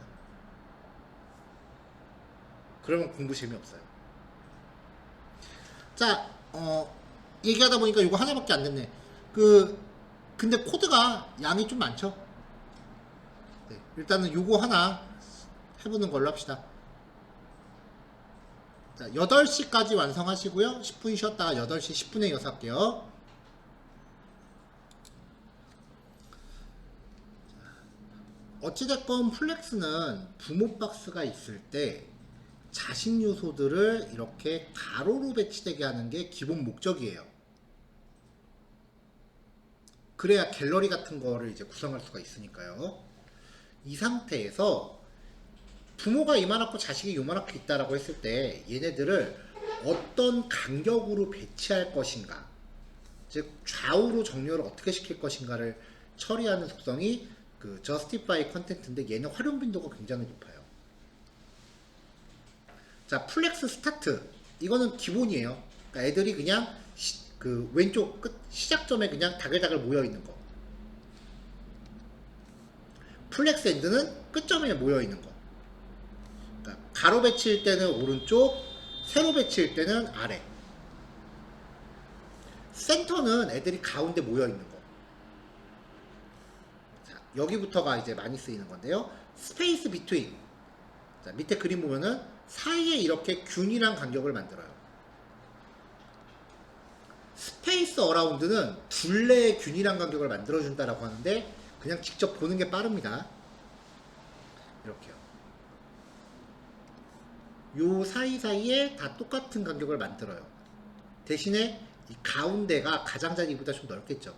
그러면 공부 재미없어요. 자, 얘기하다 보니까 이거 하나밖에 안 됐네. 근데 코드가 양이 좀 많죠? 네, 일단은 요거 하나 해보는 걸로 합시다. 자, 8시까지 완성하시고요. 10분 쉬었다가 8시 10분에 이어서 할게요. 어찌됐건 플렉스는 부모 박스가 있을 때 자식 요소들을 이렇게 가로로 배치되게 하는 게 기본 목적이에요. 그래야 갤러리 같은 거를 이제 구성할 수가 있으니까요. 이 상태에서 부모가 이만하고 자식이 요만하게 있다라고 했을 때 얘네들을 어떤 간격으로 배치할 것인가, 즉 좌우로 정렬을 어떻게 시킬 것인가를 처리하는 속성이 그 justify 컨텐츠인데 얘는 활용 빈도가 굉장히 높아요. 자, 플렉스 스타트 이거는 기본이에요. 그러니까 애들이 그냥 그 왼쪽 끝 시작점에 그냥 다글다글 모여 있는 거. 플렉스 엔드는 끝점에 모여 있는 거. 그러니까 가로 배치일 때는 오른쪽, 세로 배치일 때는 아래. 센터는 애들이 가운데 모여 있는 거. 자, 여기부터가 이제 많이 쓰이는 건데요. 스페이스 비트윈. 자, 밑에 그림 보면은 사이에 이렇게 균일한 간격을 만들어요. 스페이스 어라운드는 둘레의 균일한 간격을 만들어준다라고 하는데 그냥 직접 보는 게 빠릅니다. 이렇게요. 요 사이사이에 다 똑같은 간격을 만들어요. 대신에 이 가운데가 가장자리보다 좀 넓겠죠.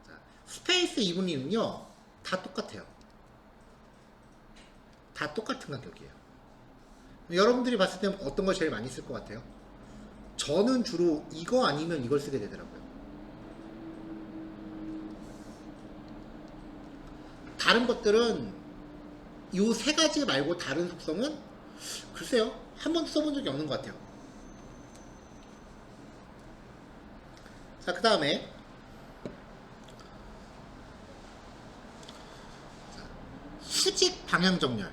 자, 스페이스 이브닝은요 다 똑같아요. 다 똑같은 간격이에요. 여러분들이 봤을 때 어떤 걸 제일 많이 쓸 것 같아요? 저는 주로 이거 아니면 이걸 쓰게 되더라고요. 다른 것들은 이 세 가지 말고 다른 속성은 글쎄요, 한 번도 써본 적이 없는 것 같아요. 자, 그 다음에 수직 방향 정렬.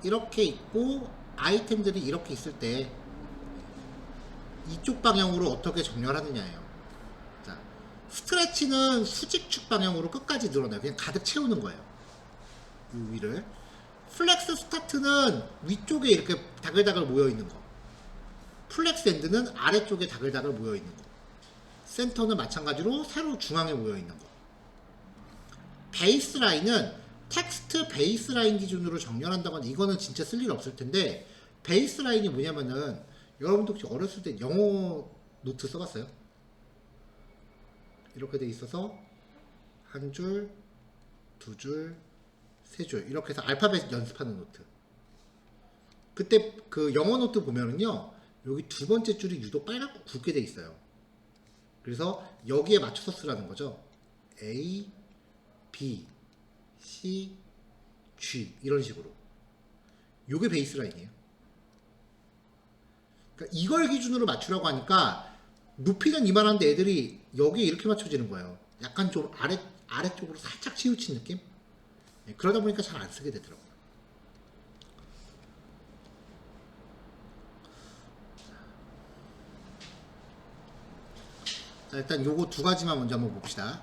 이렇게 있고 아이템들이 이렇게 있을 때 이쪽 방향으로 어떻게 정렬하느냐예요. 자, 스트레치는 수직축 방향으로 끝까지 늘어나요. 그냥 가득 채우는 거예요. 이 위를. 플렉스 스타트는 위쪽에 이렇게 다글다글 모여 있는 거. 플렉스 엔드는 아래쪽에 다글다글 모여 있는 거. 센터는 마찬가지로 세로 중앙에 모여 있는 거. 베이스 라인은 텍스트 베이스 라인 기준으로 정렬한다거나 이거는 진짜 쓸 일 없을 텐데, 베이스 라인이 뭐냐면은 여러분도 혹시 어렸을 때 영어 노트 써봤어요? 이렇게 돼 있어서 한 줄, 두 줄, 세 줄 이렇게 해서 알파벳 연습하는 노트. 그때 그 영어 노트 보면은요, 여기 두 번째 줄이 유독 빨갛고 굵게 돼 있어요. 그래서 여기에 맞춰서 쓰라는 거죠. A, B, C, G 이런 식으로. 요게 베이스 라인이에요. 그러니까 이걸 기준으로 맞추라고 하니까 높이는 이만한데 애들이 여기에 이렇게 맞춰지는 거예요. 약간 좀 아래쪽으로 살짝 치우친 느낌? 네, 그러다 보니까 잘 안 쓰게 되더라고요. 자, 일단 요거 두 가지만 먼저 한번 봅시다.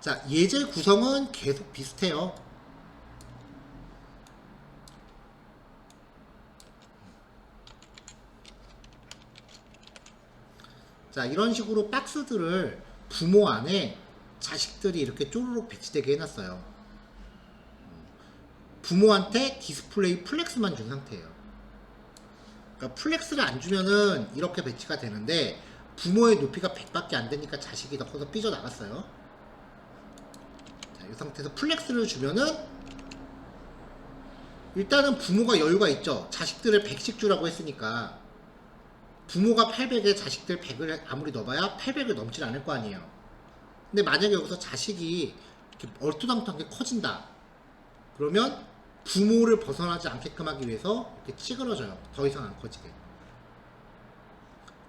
자, 예제 구성은 계속 비슷해요. 자, 이런 식으로 박스들을 부모 안에 자식들이 이렇게 쪼르륵 배치되게 해놨어요. 부모한테 디스플레이 플렉스만 준 상태예요. 그러니까 플렉스를 안 주면은 이렇게 배치가 되는데, 부모의 높이가 100밖에 안 되니까 자식이 더 커서 삐져나갔어요. 자, 이 상태에서 플렉스를 주면은 일단은 부모가 여유가 있죠. 자식들을 100씩 주라고 했으니까 부모가 800에 자식들 100을 아무리 넣어봐야 800을 넘질 않을 거 아니에요. 근데 만약에 여기서 자식이 이렇게 얼토당토하게 커진다, 그러면 부모를 벗어나지 않게끔 하기 위해서 이렇게 찌그러져요. 더 이상 안 커지게.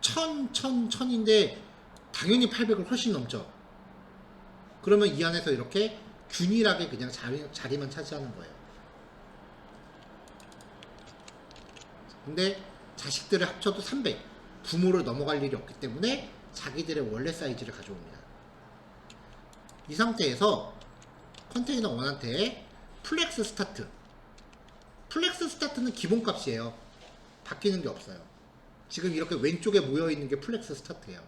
1000인데 당연히 800을 훨씬 넘죠. 그러면 이 안에서 이렇게 균일하게 그냥 자리만 차지하는 거예요. 근데 자식들을 합쳐도 300, 부모를 넘어갈 일이 없기 때문에 자기들의 원래 사이즈를 가져옵니다. 이 상태에서 컨테이너 원한테 플렉스 스타트. 플렉스 스타트는 기본값이에요. 바뀌는 게 없어요. 지금 이렇게 왼쪽에 모여있는 게 플렉스 스타트예요.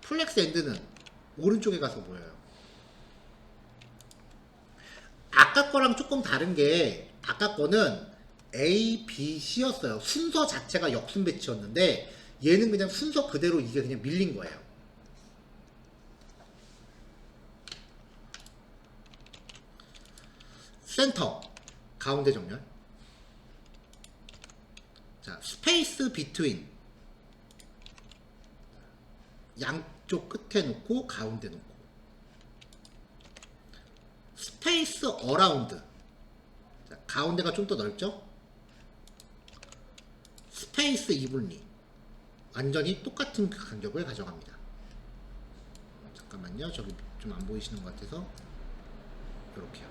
플렉스 엔드는 오른쪽에 가서 모여요. 아까 거랑 조금 다른 게, 아까 거는 A, B, C였어요. 순서 자체가 역순 배치였는데 얘는 그냥 순서 그대로 이게 그냥 밀린 거예요. 센터 가운데 정렬. 자, 스페이스 비트윈 양쪽 끝에 놓고 가운데 놓고. 스페이스 어라운드. 자, 가운데가 좀 더 넓죠? 스페이스 이분리. 완전히 똑같은 간격을 가져갑니다. 잠깐만요. 저기 좀 안 보이시는 것 같아서 이렇게요.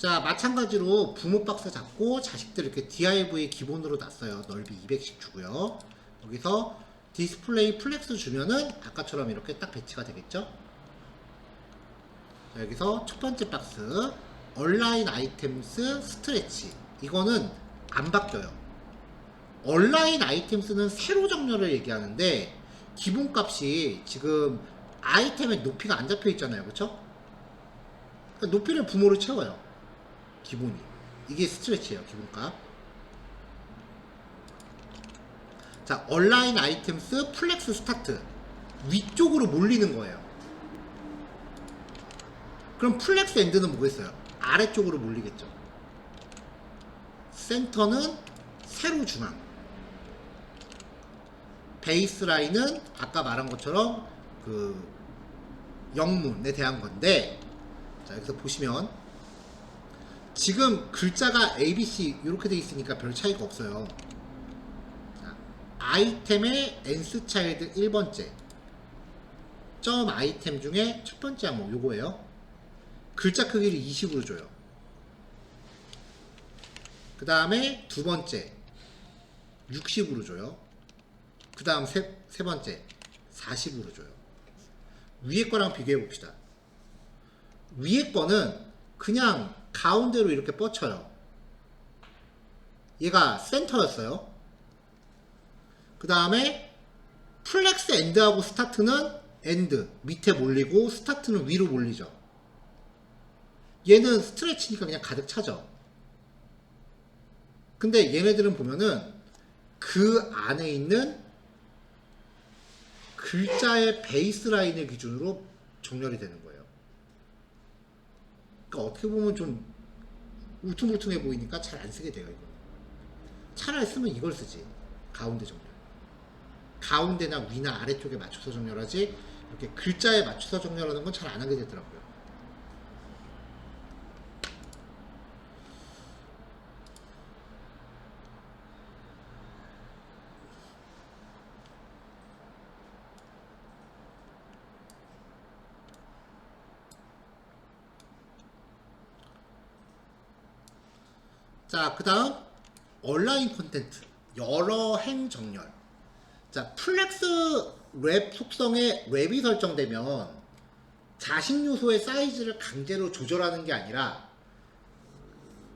자, 마찬가지로 부모 박스 잡고 자식들 이렇게 DIV 기본으로 놨어요. 넓이 200씩 주고요. 여기서 디스플레이 플렉스 주면은 아까처럼 이렇게 딱 배치가 되겠죠. 자, 여기서 첫 번째 박스 얼라인 아이템스 스트레치, 이거는 안 바뀌어요. 얼라인 아이템스는 세로 정렬을 얘기하는데 기본값이 지금 아이템의 높이가 안 잡혀 있잖아요. 그쵸? 그러니까 높이를 부모로 채워요. 기본이. 이게 스트레치예요. 기본값. 자, 얼라인 아이템스 플렉스 스타트, 위쪽으로 몰리는 거예요. 그럼 플렉스 엔드는 뭐겠어요? 아래쪽으로 몰리겠죠. 센터는 세로 중앙, 베이스 라인은 아까 말한 것처럼 그 영문에 대한 건데, 자, 여기서 보시면 지금 글자가 ABC 이렇게 돼 있으니까 별 차이가 없어요. 자, 아이템의 nth 차일드 1번째 점 아이템 중에 첫 번째 항목 요거예요. 글자 크기를 20으로 줘요. 그 다음에 두 번째 60으로 줘요. 그 다음 세 번째 40으로 줘요. 위에 거랑 비교해 봅시다. 위에 거는 그냥 가운데로 이렇게 뻗쳐요. 얘가 센터였어요. 그 다음에 플렉스 엔드하고 스타트는 엔드 밑에 몰리고 스타트는 위로 몰리죠. 얘는 스트레치니까 그냥 가득 차죠. 근데 얘네들은 보면은 그 안에 있는 글자의 베이스 라인을 기준으로 정렬이 되는 거예요. 그러니까 어떻게 보면 좀 울퉁불퉁해 보이니까 잘 안 쓰게 돼요. 이거 차라리 쓰면 이걸 쓰지. 가운데 정렬, 가운데나 위나 아래쪽에 맞춰서 정렬하지, 이렇게 글자에 맞춰서 정렬하는 건 잘 안 하게 되더라고요. 자, 그 다음 온라인 콘텐트 여러 행 정렬. 자, 플렉스 랩 속성에 랩이 설정되면 자식 요소의 사이즈를 강제로 조절하는 게 아니라,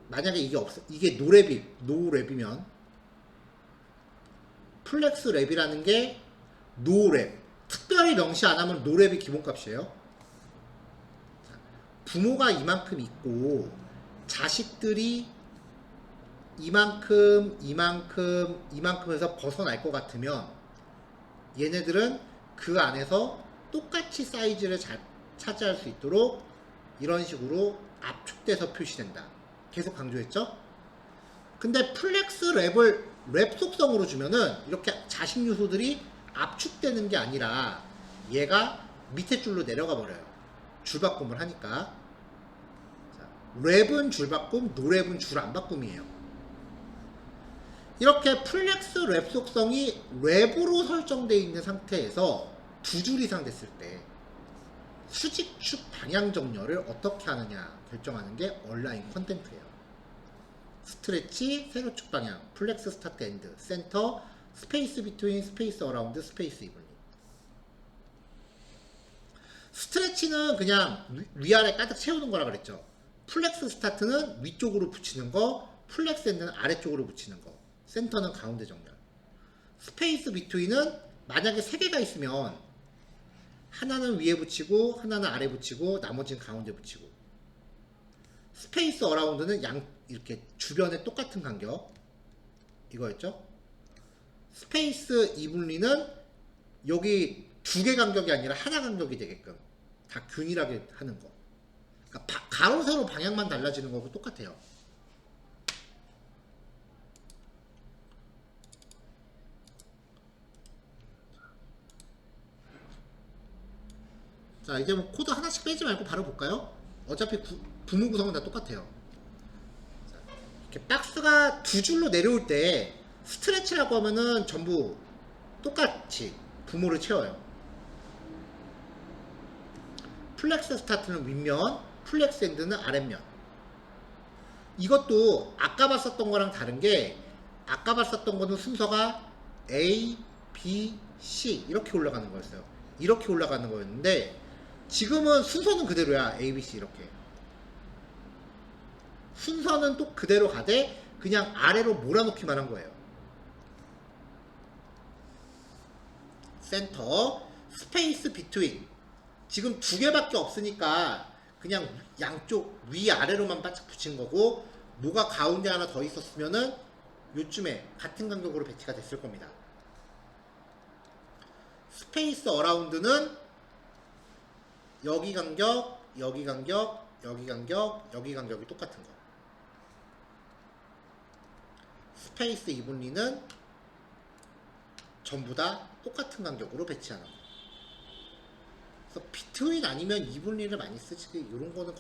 만약에 이게 없어, 이게 노랩이면 플렉스 랩이라는 게 노랩, 특별히 명시 안 하면 노랩이 기본값이에요. 부모가 이만큼 있고 자식들이 이만큼 해서 벗어날 것 같으면 얘네들은 그 안에서 똑같이 사이즈를 잘 차지할 수 있도록 이런 식으로 압축돼서 표시된다. 계속 강조했죠? 근데 플렉스 랩을 랩 속성으로 주면은 이렇게 자식 요소들이 압축되는 게 아니라 얘가 밑에 줄로 내려가 버려요. 줄바꿈을 하니까. 자, 랩은 줄바꿈, 노랩은 줄 안바꿈이에요. 이렇게 플렉스 랩 속성이 랩으로 설정되어 있는 상태에서 두 줄 이상 됐을 때 수직축 방향 정렬을 어떻게 하느냐 결정하는 게 온라인 컨텐츠예요. 스트레치, 세로축 방향, 플렉스 스타트 엔드, 센터, 스페이스 비트윈, 스페이스 어라운드, 스페이스 이블리. 스트레치는 그냥 위아래 가득 채우는 거라 그랬죠. 플렉스 스타트는 위쪽으로 붙이는 거, 플렉스 엔드는 아래쪽으로 붙이는 거, 센터는 가운데 정렬. 스페이스 비트윈은 만약에 3개가 있으면 하나는 위에 붙이고 하나는 아래 붙이고 나머지는 가운데 붙이고, 스페이스 어라운드는 이렇게 주변에 똑같은 간격 이거였죠. 스페이스 이블리는 여기 2개 간격이 아니라 하나 간격이 되게끔 다 균일하게 하는 거. 그러니까 가로 세로 방향만 달라지는 거고 똑같아요. 자, 이제 뭐 코드 하나씩 빼지 말고 바로 볼까요? 어차피 부모 구성은 다 똑같아요. 자, 이렇게 박스가 두 줄로 내려올 때 스트레치라고 하면은 전부 똑같이 부모를 채워요. 플렉스 스타트는 윗면, 플렉스 엔드는 아랫면. 이것도 아까 봤었던 거랑 다른 게, 아까 봤었던 거는 순서가 A, B, C 이렇게 올라가는 거였어요. 이렇게 올라가는 거였는데 지금은 순서는 그대로야. A, B, C 이렇게. 순서는 또 그대로 가되 그냥 아래로 몰아놓기만 한 거예요. 센터, 스페이스 비트윈. 지금 두 개밖에 없으니까 그냥 양쪽 위아래로만 바짝 붙인 거고, 뭐가 가운데 하나 더 있었으면은 요쯤에 같은 간격으로 배치가 됐을 겁니다. 스페이스 어라운드는 여기 간격, 여기 간격, 여기 간격, 여기 간격이 똑같은 거. 스페이스 이분리는 전부 다 똑같은 간격으로 배치하는 거. 그래서 비트윈 아니면 이분리를 많이 쓰지, 이런 거는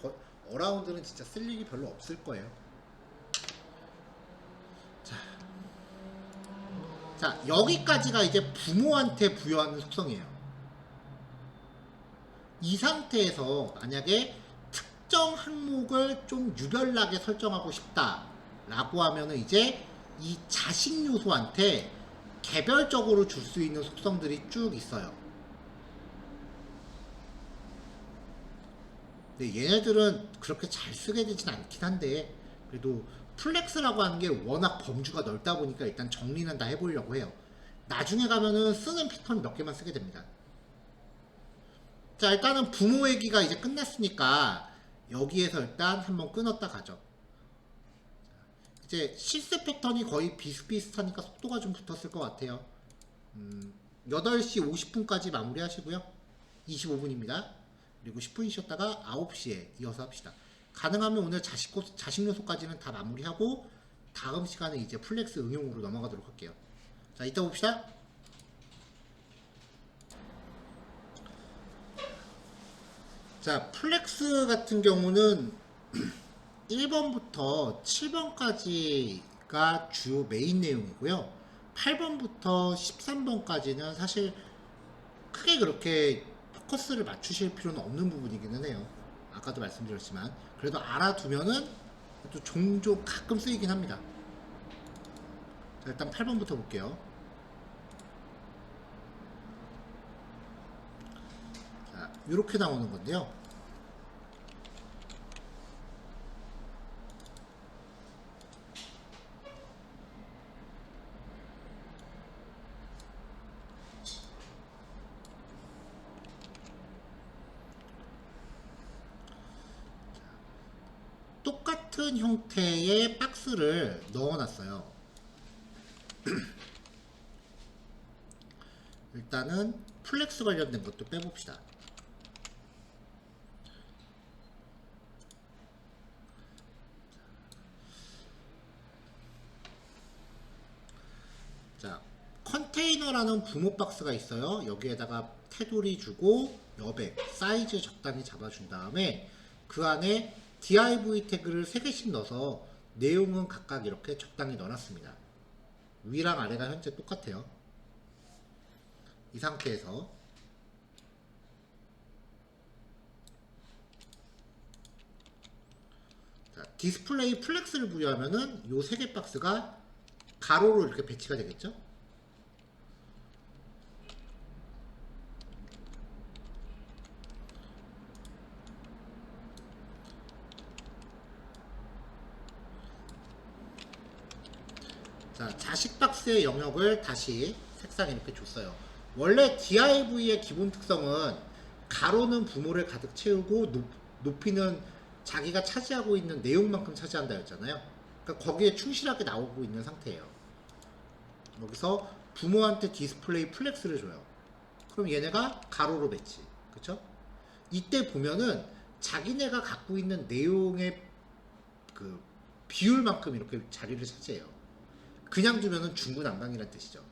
어라운드는 진짜 쓸 일이 별로 없을 거예요. 자, 여기까지가 이제 부모한테 부여하는 속성이에요. 이 상태에서 만약에 특정 항목을 좀 유별나게 설정하고 싶다 라고 하면은 이제 이 자식 요소한테 개별적으로 줄 수 있는 속성들이 쭉 있어요. 근데 얘네들은 그렇게 잘 쓰게 되진 않긴 한데, 그래도 플렉스라고 하는 게 워낙 범주가 넓다 보니까 일단 정리는 다 해보려고 해요. 나중에 가면은 쓰는 패턴 몇 개만 쓰게 됩니다. 자, 일단은 부모 얘기가 이제 끝났으니까 여기에서 일단 한번 끊었다 가죠. 이제 실습 패턴이 거의 비슷비슷하니까 속도가 좀 붙었을 것 같아요. 8시 50분까지 마무리 하시고요. 25분입니다. 그리고 10분 쉬었다가 9시에 이어서 합시다. 가능하면 오늘 자식 요소까지는 다 마무리하고 다음 시간에 이제 플렉스 응용으로 넘어가도록 할게요. 자, 이따 봅시다. 자, 플렉스 같은 경우는 1번부터 7번까지가 주요 메인 내용이고요. 8번부터 13번까지는 사실 크게 그렇게 포커스를 맞추실 필요는 없는 부분이기는 해요. 아까도 말씀드렸지만 그래도 알아두면은 또 종종 가끔 쓰이긴 합니다. 자, 일단 8번부터 볼게요. 자, 이렇게 나오는 건데요. 똑같은 형태의 박스를 넣어놨어요. 일단은 플렉스 관련된 것도 빼봅시다. 자, 컨테이너라는 부모 박스가 있어요. 여기에다가 테두리 주고 여백, 사이즈 적당히 잡아준 다음에 그 안에 div 태그를 3개씩 넣어서 내용은 각각 이렇게 적당히 넣어놨습니다. 위랑 아래가 현재 똑같아요. 이 상태에서 자, 디스플레이 플렉스를 부여하면은 요 3개 박스가 가로로 이렇게 배치가 되겠죠? 자, 자식 박스의 영역을 다시 색상 이렇게 줬어요. 원래 div의 기본 특성은 가로는 부모를 가득 채우고 높이는 자기가 차지하고 있는 내용만큼 차지한다 였잖아요. 그러니까 거기에 충실하게 나오고 있는 상태예요. 여기서 부모한테 디스플레이 플렉스를 줘요. 그럼 얘네가 가로로 배치. 그쵸? 이때 보면은 자기네가 갖고 있는 내용의 그 비율만큼 이렇게 자리를 차지해요. 그냥 두면은 중구난방이란 뜻이죠.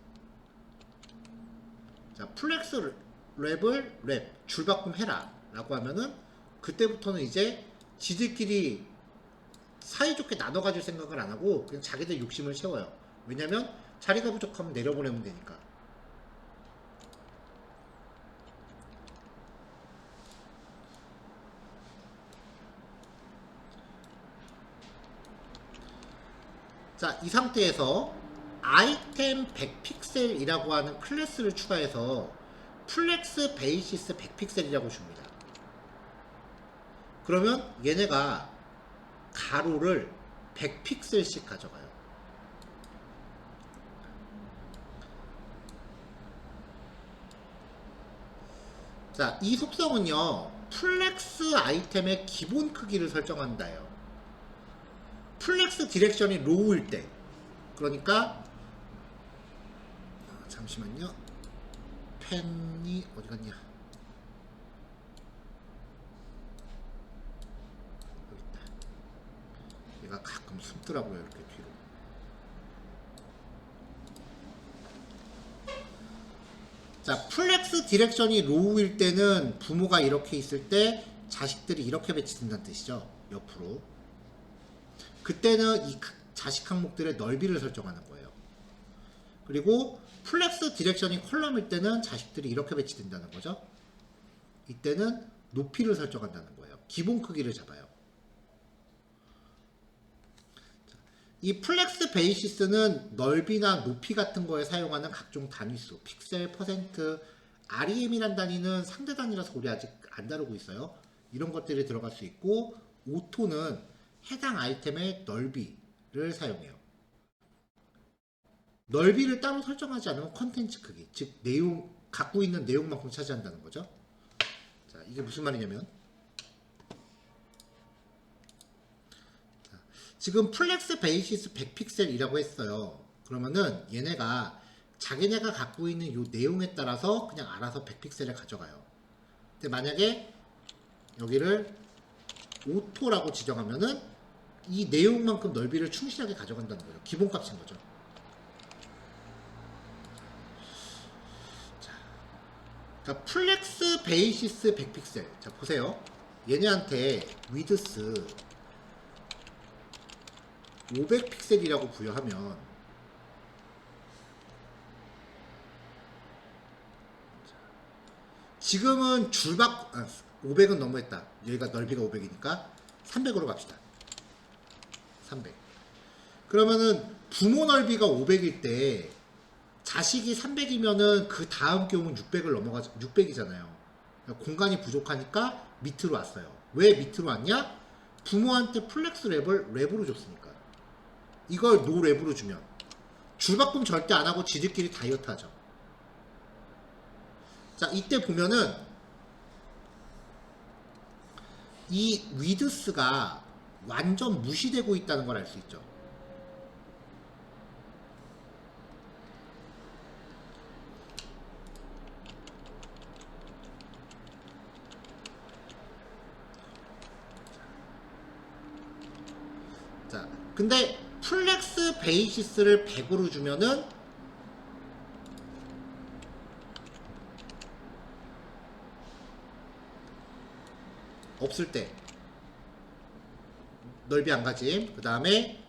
자, 플렉스 랩을 랩 줄바꿈 해라 라고 하면은 그때부터는 이제 지들끼리 사이좋게 나눠 가질 생각을 안 하고 그냥 자기들 욕심을 채워요. 왜냐면 자리가 부족하면 내려보내면 되니까. 자, 이 상태에서 아이템 100픽셀이라고 하는 클래스를 추가해서 플렉스 베이시스 100픽셀이라고 줍니다. 그러면 얘네가 가로를 100픽셀씩 가져가요. 자, 이 속성은요, 플렉스 아이템의 기본 크기를 설정한다요. 플렉스 디렉션이 로우일 때, 그러니까 잠시만요, 펜이 어디 갔냐, 여기 있다. 얘가 가끔 숨더라고요, 이렇게 뒤로. 자, 플렉스 디렉션이 로우일 때는 부모가 이렇게 있을 때 자식들이 이렇게 배치된다는 뜻이죠. 옆으로. 그때는 이 자식 항목들의 넓이를 설정하는 거예요. 그리고 플렉스 디렉션이 컬럼일 때는 자식들이 이렇게 배치된다는 거죠. 이때는 높이를 설정한다는 거예요. 기본 크기를 잡아요. 이 플렉스 베이시스는 넓이나 높이 같은 거에 사용하는 각종 단위수, 픽셀, 퍼센트, REM이란 단위는 상대 단위라서 우리 아직 안 다루고 있어요. 이런 것들이 들어갈 수 있고, 오토는 해당 아이템의 넓이를 사용해요. 넓이를 따로 설정하지 않으면 컨텐츠 크기, 즉 내용, 갖고 있는 내용만큼 차지한다는 거죠. 자, 이게 무슨 말이냐면, 지금 플렉스 베이시스 100픽셀이라고 했어요. 그러면은 얘네가 자기네가 갖고 있는 요 내용에 따라서 그냥 알아서 100픽셀을 가져가요. 근데 만약에 여기를 오토라고 지정하면은 이 내용만큼 넓이를 충실하게 가져간다는 거죠. 기본값인 거죠. 자, 그러니까 플렉스 베이시스 100픽셀. 자, 보세요. 얘네한테 위드스 500픽셀이라고 부여하면, 지금은 줄밖 500은 너무했다. 여기가 넓이가 500이니까 300으로 갑시다. 300. 그러면은 부모 넓이가 500일 때 자식이 300이면은 그 다음 경우는 600을 넘어가죠. 600이잖아요. 공간이 부족하니까 밑으로 왔어요. 왜 밑으로 왔냐? 부모한테 플렉스 랩으로 줬으니까. 이걸 노 랩으로 주면 줄바꿈 절대 안 하고 지들끼리 다이어트 하죠. 자, 이때 보면은 이 위드스가 완전 무시되고 있다는 걸 알 수 있죠. 자, 근데 플렉스 베이시스를 100으로 주면은 없을 때 넓이 안 가짐. 그 다음에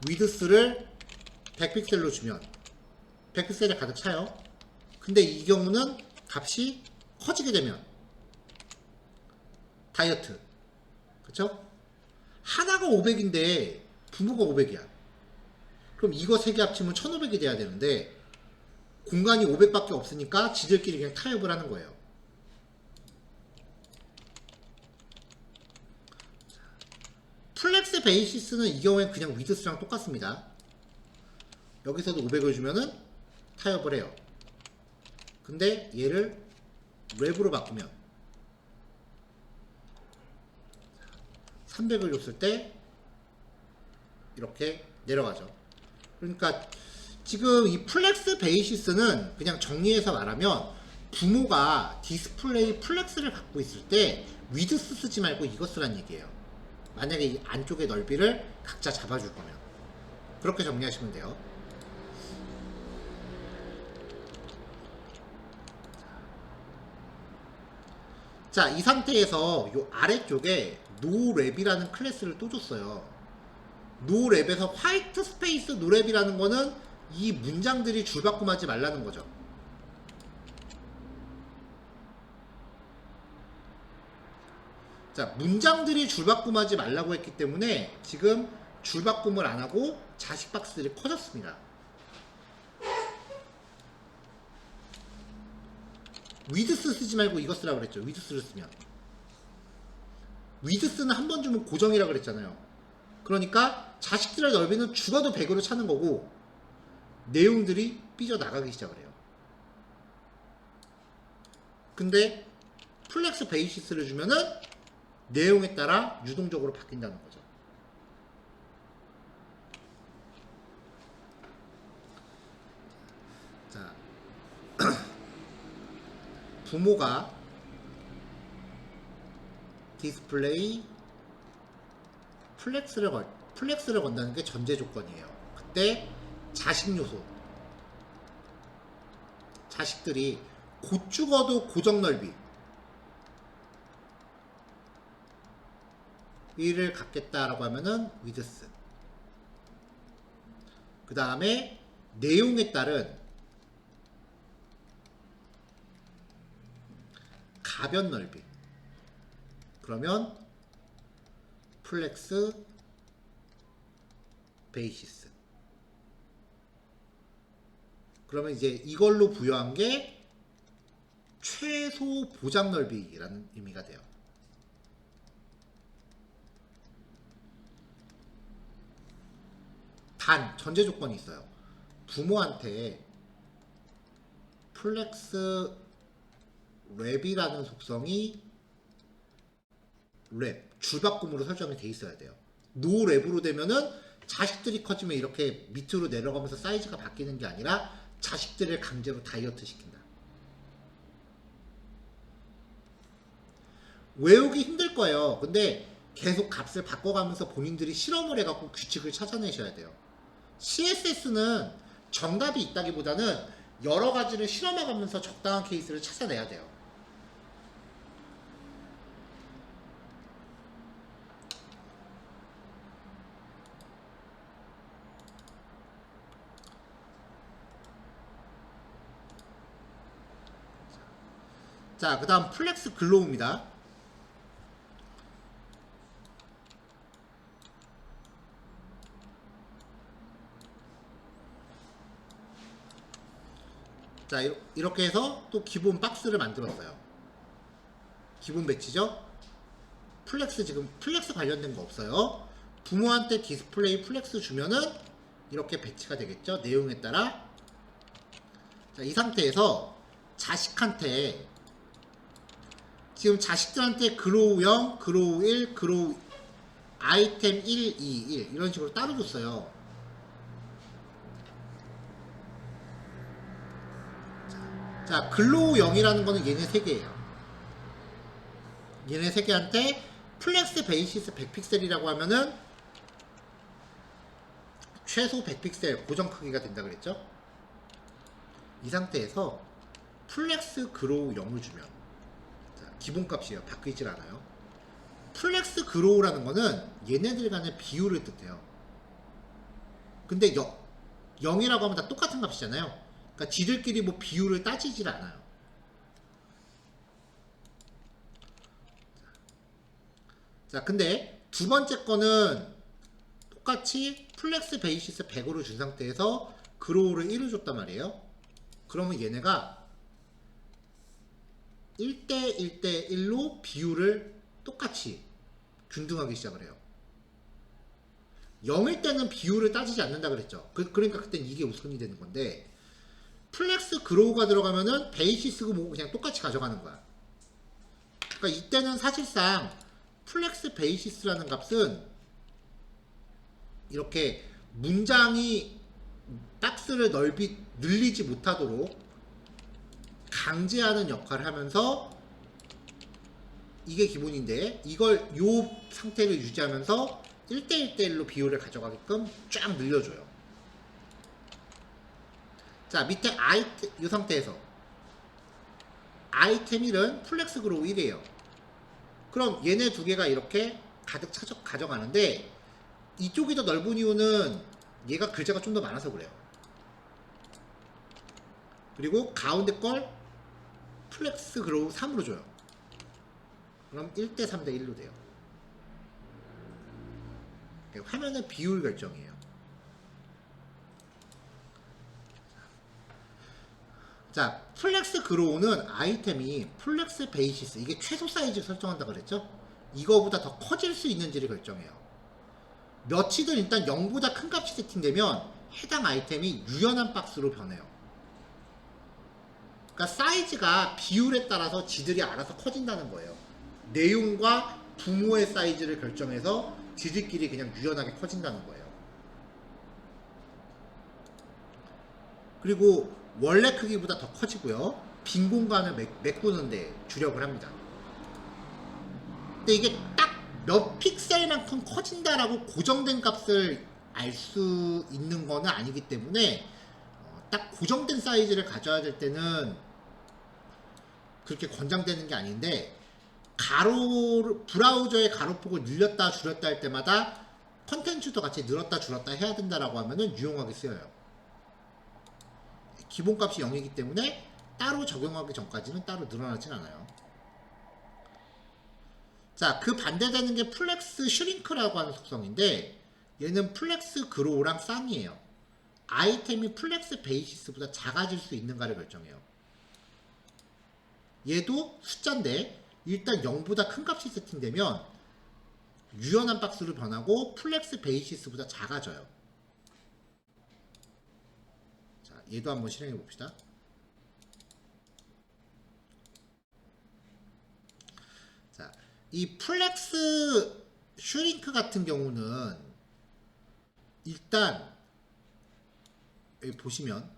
위드스를 100픽셀로 주면 100픽셀에 가득 차요. 근데 이 경우는 값이 커지게 되면 다이어트. 그쵸? 하나가 500인데 부모가 500이야. 그럼 이거 3개 합치면 1500이 돼야 되는데 공간이 500밖에 없으니까 지들끼리 그냥 타협을 하는 거예요. 플렉스 베이시스는 이 경우엔 그냥 위드스랑 똑같습니다. 여기서도 500을 주면은 타협을 해요. 근데 얘를 랩으로 바꾸면 300을 줬을 때 이렇게 내려가죠. 그러니까 지금 이 플렉스 베이시스는 그냥 정리해서 말하면 부모가 디스플레이 플렉스를 갖고 있을 때 위드스 쓰지 말고 이거 쓰란 얘기예요. 만약에 이 안쪽의 넓이를 각자 잡아줄 거면 그렇게 정리하시면 돼요. 자, 이 상태에서 이 아래쪽에 노랩이라는 클래스를 또 줬어요. 노랩에서 화이트 스페이스 노랩이라는 거는 이 문장들이 줄바꿈하지 말라는 거죠. 자, 문장들이 줄바꿈하지 말라고 했기 때문에 지금 줄바꿈을 안 하고 자식 박스들이 커졌습니다. 위드스 쓰지 말고 이거 쓰라고 그랬죠. 위드스를 쓰면. 위드스는 한 번 주면 고정이라 그랬잖아요. 그러니까 자식들의 넓이는 죽어도 100으로 차는 거고 내용들이 삐져나가기 시작을 해요. 근데 플렉스 베이시스를 주면은 내용에 따라 유동적으로 바뀐다는 거죠. 자, 부모가 디스플레이 플렉스를 건다는 게 전제 조건이에요. 그때 자식 요소, 자식들이 곧 죽어도 고정 넓이 를 갖겠다라고 하면은 위드스. 그 다음에 내용에 따른 가변 넓이. 그러면 플렉스 베이시스. 그러면 이제 이걸로 부여한 게 최소 보장 넓이라는 의미가 돼요. 단 전제 조건이 있어요. 부모한테 플렉스 랩이라는 속성이 랩 줄바꿈으로 설정이 돼 있어야 돼요. 노 랩으로 되면은 자식들이 커지면 이렇게 밑으로 내려가면서 사이즈가 바뀌는 게 아니라 자식들을 강제로 다이어트 시킨다. 외우기 힘들 거예요. 근데 계속 값을 바꿔가면서 본인들이 실험을 해갖고 규칙을 찾아내셔야 돼요. CSS는 정답이 있다기보다는 여러 가지를 실험해가면서 적당한 케이스를 찾아내야 돼요. 자, 그 다음 플렉스 글로우입니다. 자, 이렇게 해서 또 기본 박스를 만들었어요. 기본 배치죠. 플렉스 지금 플렉스 관련된 거 없어요. 부모한테 디스플레이 플렉스 주면은 이렇게 배치가 되겠죠. 내용에 따라. 자, 이 상태에서 자식한테 지금 자식들한테 그로우 0, 그로우 1, 그로우 아이템 1, 2, 1 이런 식으로 따로 줬어요. 자, 글로우 0이라는 거는 얘네 3개예요. 얘네 3개한테 플렉스 베이시스 100픽셀이라고 하면은 최소 100픽셀 고정 크기가 된다 그랬죠? 이 상태에서 플렉스 그로우 0을 주면 자, 기본값이에요. 바뀌질 않아요. 플렉스 그로우라는 거는 얘네들 간의 비율을 뜻해요. 근데 0이라고 하면 다 똑같은 값이잖아요. 그러니까 지들끼리 뭐 비율을 따지질 않아요. 자, 근데 두 번째 거는 똑같이 플렉스 베이시스 100으로 준 상태에서 그로우를 1을 줬단 말이에요. 그러면 얘네가 1대 1대 1로 비율을 똑같이 균등하게 시작을 해요. 0일 때는 비율을 따지지 않는다 그랬죠. 그러니까 그땐 이게 우선이 되는 건데 플렉스 그로우가 들어가면은 베이시스고 뭐고 그냥 똑같이 가져가는 거야. 그러니까 이때는 사실상 플렉스 베이시스라는 값은 이렇게 문장이 박스를 늘리지 못하도록 강제하는 역할을 하면서 이게 기본인데 이걸 요 상태를 유지하면서 1대 1대 1로 비율을 가져가게끔 쫙 늘려줘요. 자, 밑에 아이템 이 상태에서 아이템 1은 플렉스 그로우 1이에요. 그럼 얘네 두 개가 이렇게 가득 가져가는데 이쪽이 더 넓은 이유는 얘가 글자가 좀 더 많아서 그래요. 그리고 가운데 걸 플렉스 그로우 3으로 줘요. 그럼 1대 3대 1로 돼요. 화면의 비율 결정이에요. 자, 플렉스 그로우는 아이템이 플렉스 베이시스, 이게 최소 사이즈 설정한다 그랬죠? 이거보다 더 커질 수 있는지를 결정해요. 몇이든 일단 0보다 큰 값이 세팅되면 해당 아이템이 유연한 박스로 변해요. 그러니까 사이즈가 비율에 따라서 지들이 알아서 커진다는 거예요. 내용과 부모의 사이즈를 결정해서 지들끼리 그냥 유연하게 커진다는 거예요. 그리고 원래 크기보다 더 커지고요. 빈 공간을 메꾸는데 주력을 합니다. 근데 이게 딱 몇 픽셀만큼 커진다라고 고정된 값을 알 수 있는 거는 아니기 때문에 딱 고정된 사이즈를 가져야 될 때는 그렇게 권장되는 게 아닌데, 브라우저의 가로폭을 늘렸다 줄였다 할 때마다 컨텐츠도 같이 늘었다 줄었다 해야 된다라고 하면은 유용하게 쓰여요. 기본값이 0이기 때문에 따로 적용하기 전까지는 따로 늘어나진 않아요. 자, 그 반대되는 게 플렉스 슈링크라고 하는 속성인데, 얘는 플렉스 그로우랑 쌍이에요. 아이템이 플렉스 베이시스보다 작아질 수 있는가를 결정해요. 얘도 숫자인데 일단 0보다 큰 값이 세팅되면 유연한 박스로 변하고 플렉스 베이시스보다 작아져요. 자, 얘도 한번 실행해 봅시다. 자, 이 플렉스 슈링크 같은 경우는 일단 여기 보시면,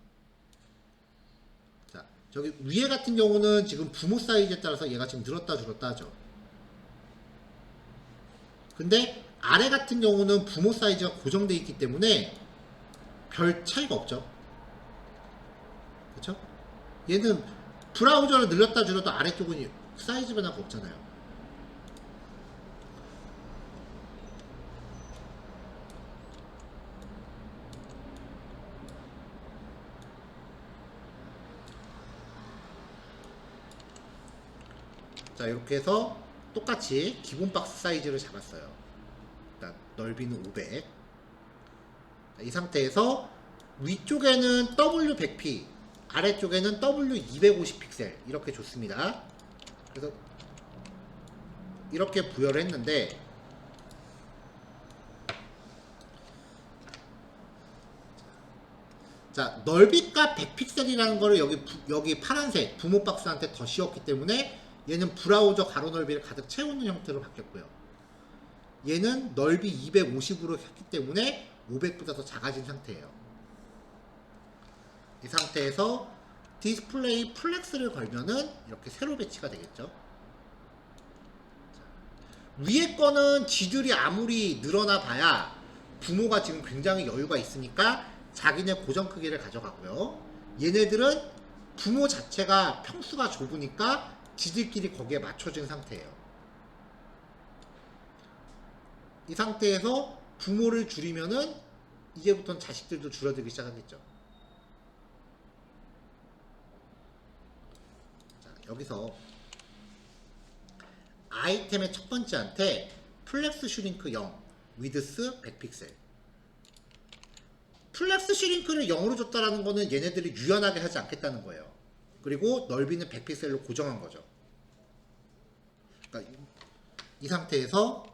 자, 저기 위에 같은 경우는 지금 부모 사이즈에 따라서 얘가 지금 늘었다 줄었다 하죠. 근데 아래 같은 경우는 부모 사이즈가 고정되어 있기 때문에 별 차이가 없죠. 그쵸? 얘는 브라우저를 늘렸다 줄여도 아래쪽은 사이즈 변화가 없잖아요. 자, 이렇게 해서 똑같이 기본 박스 사이즈를 잡았어요. 일단 넓이는 500. 자, 이 상태에서 위쪽에는 W100p, 아래쪽에는 W250 픽셀 이렇게 줬습니다. 그래서 이렇게 부여를 했는데, 자, 넓이값 100픽셀이라는 거를 여기 파란색 부모 박스한테 더 씌웠기 때문에 얘는 브라우저 가로 넓이를 가득 채우는 형태로 바뀌었고요. 얘는 넓이 250으로 했기 때문에 500보다 더 작아진 상태예요. 이 상태에서 디스플레이 플렉스를 걸면은 이렇게 세로 배치가 되겠죠. 위에 거는 지들이 아무리 늘어나 봐야 부모가 지금 굉장히 여유가 있으니까 자기네 고정 크기를 가져가고요. 얘네들은 부모 자체가 평수가 좁으니까 지들끼리 거기에 맞춰진 상태예요. 이 상태에서 부모를 줄이면은 이제부터는 자식들도 줄어들기 시작하겠죠. 자, 여기서 아이템의 첫 번째한테 플렉스 슈링크 0, 위드스 100픽셀. 플렉스 슈링크를 0으로 줬다라는 거는 얘네들이 유연하게 하지 않겠다는 거예요. 그리고 넓이는 100픽셀로 고정한 거죠. 그러니까 이 상태에서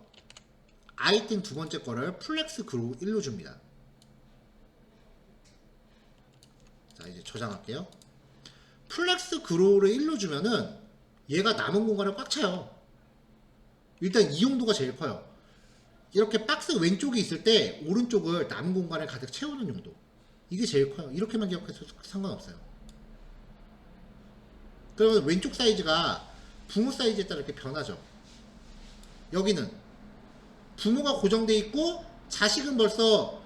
아이템 두 번째 거를 플렉스 그로우 1로 줍니다. 자, 이제 저장할게요. 플렉스 그로우를 1로 주면은 얘가 남은 공간을 꽉 차요. 일단 이 용도가 제일 커요. 이렇게 박스 왼쪽에 있을 때 오른쪽을 남은 공간을 가득 채우는 용도, 이게 제일 커요. 이렇게만 기억해도 상관없어요. 그러면 왼쪽 사이즈가 부모 사이즈에 따라 이렇게 변하죠. 여기는 부모가 고정되어 있고 자식은 벌써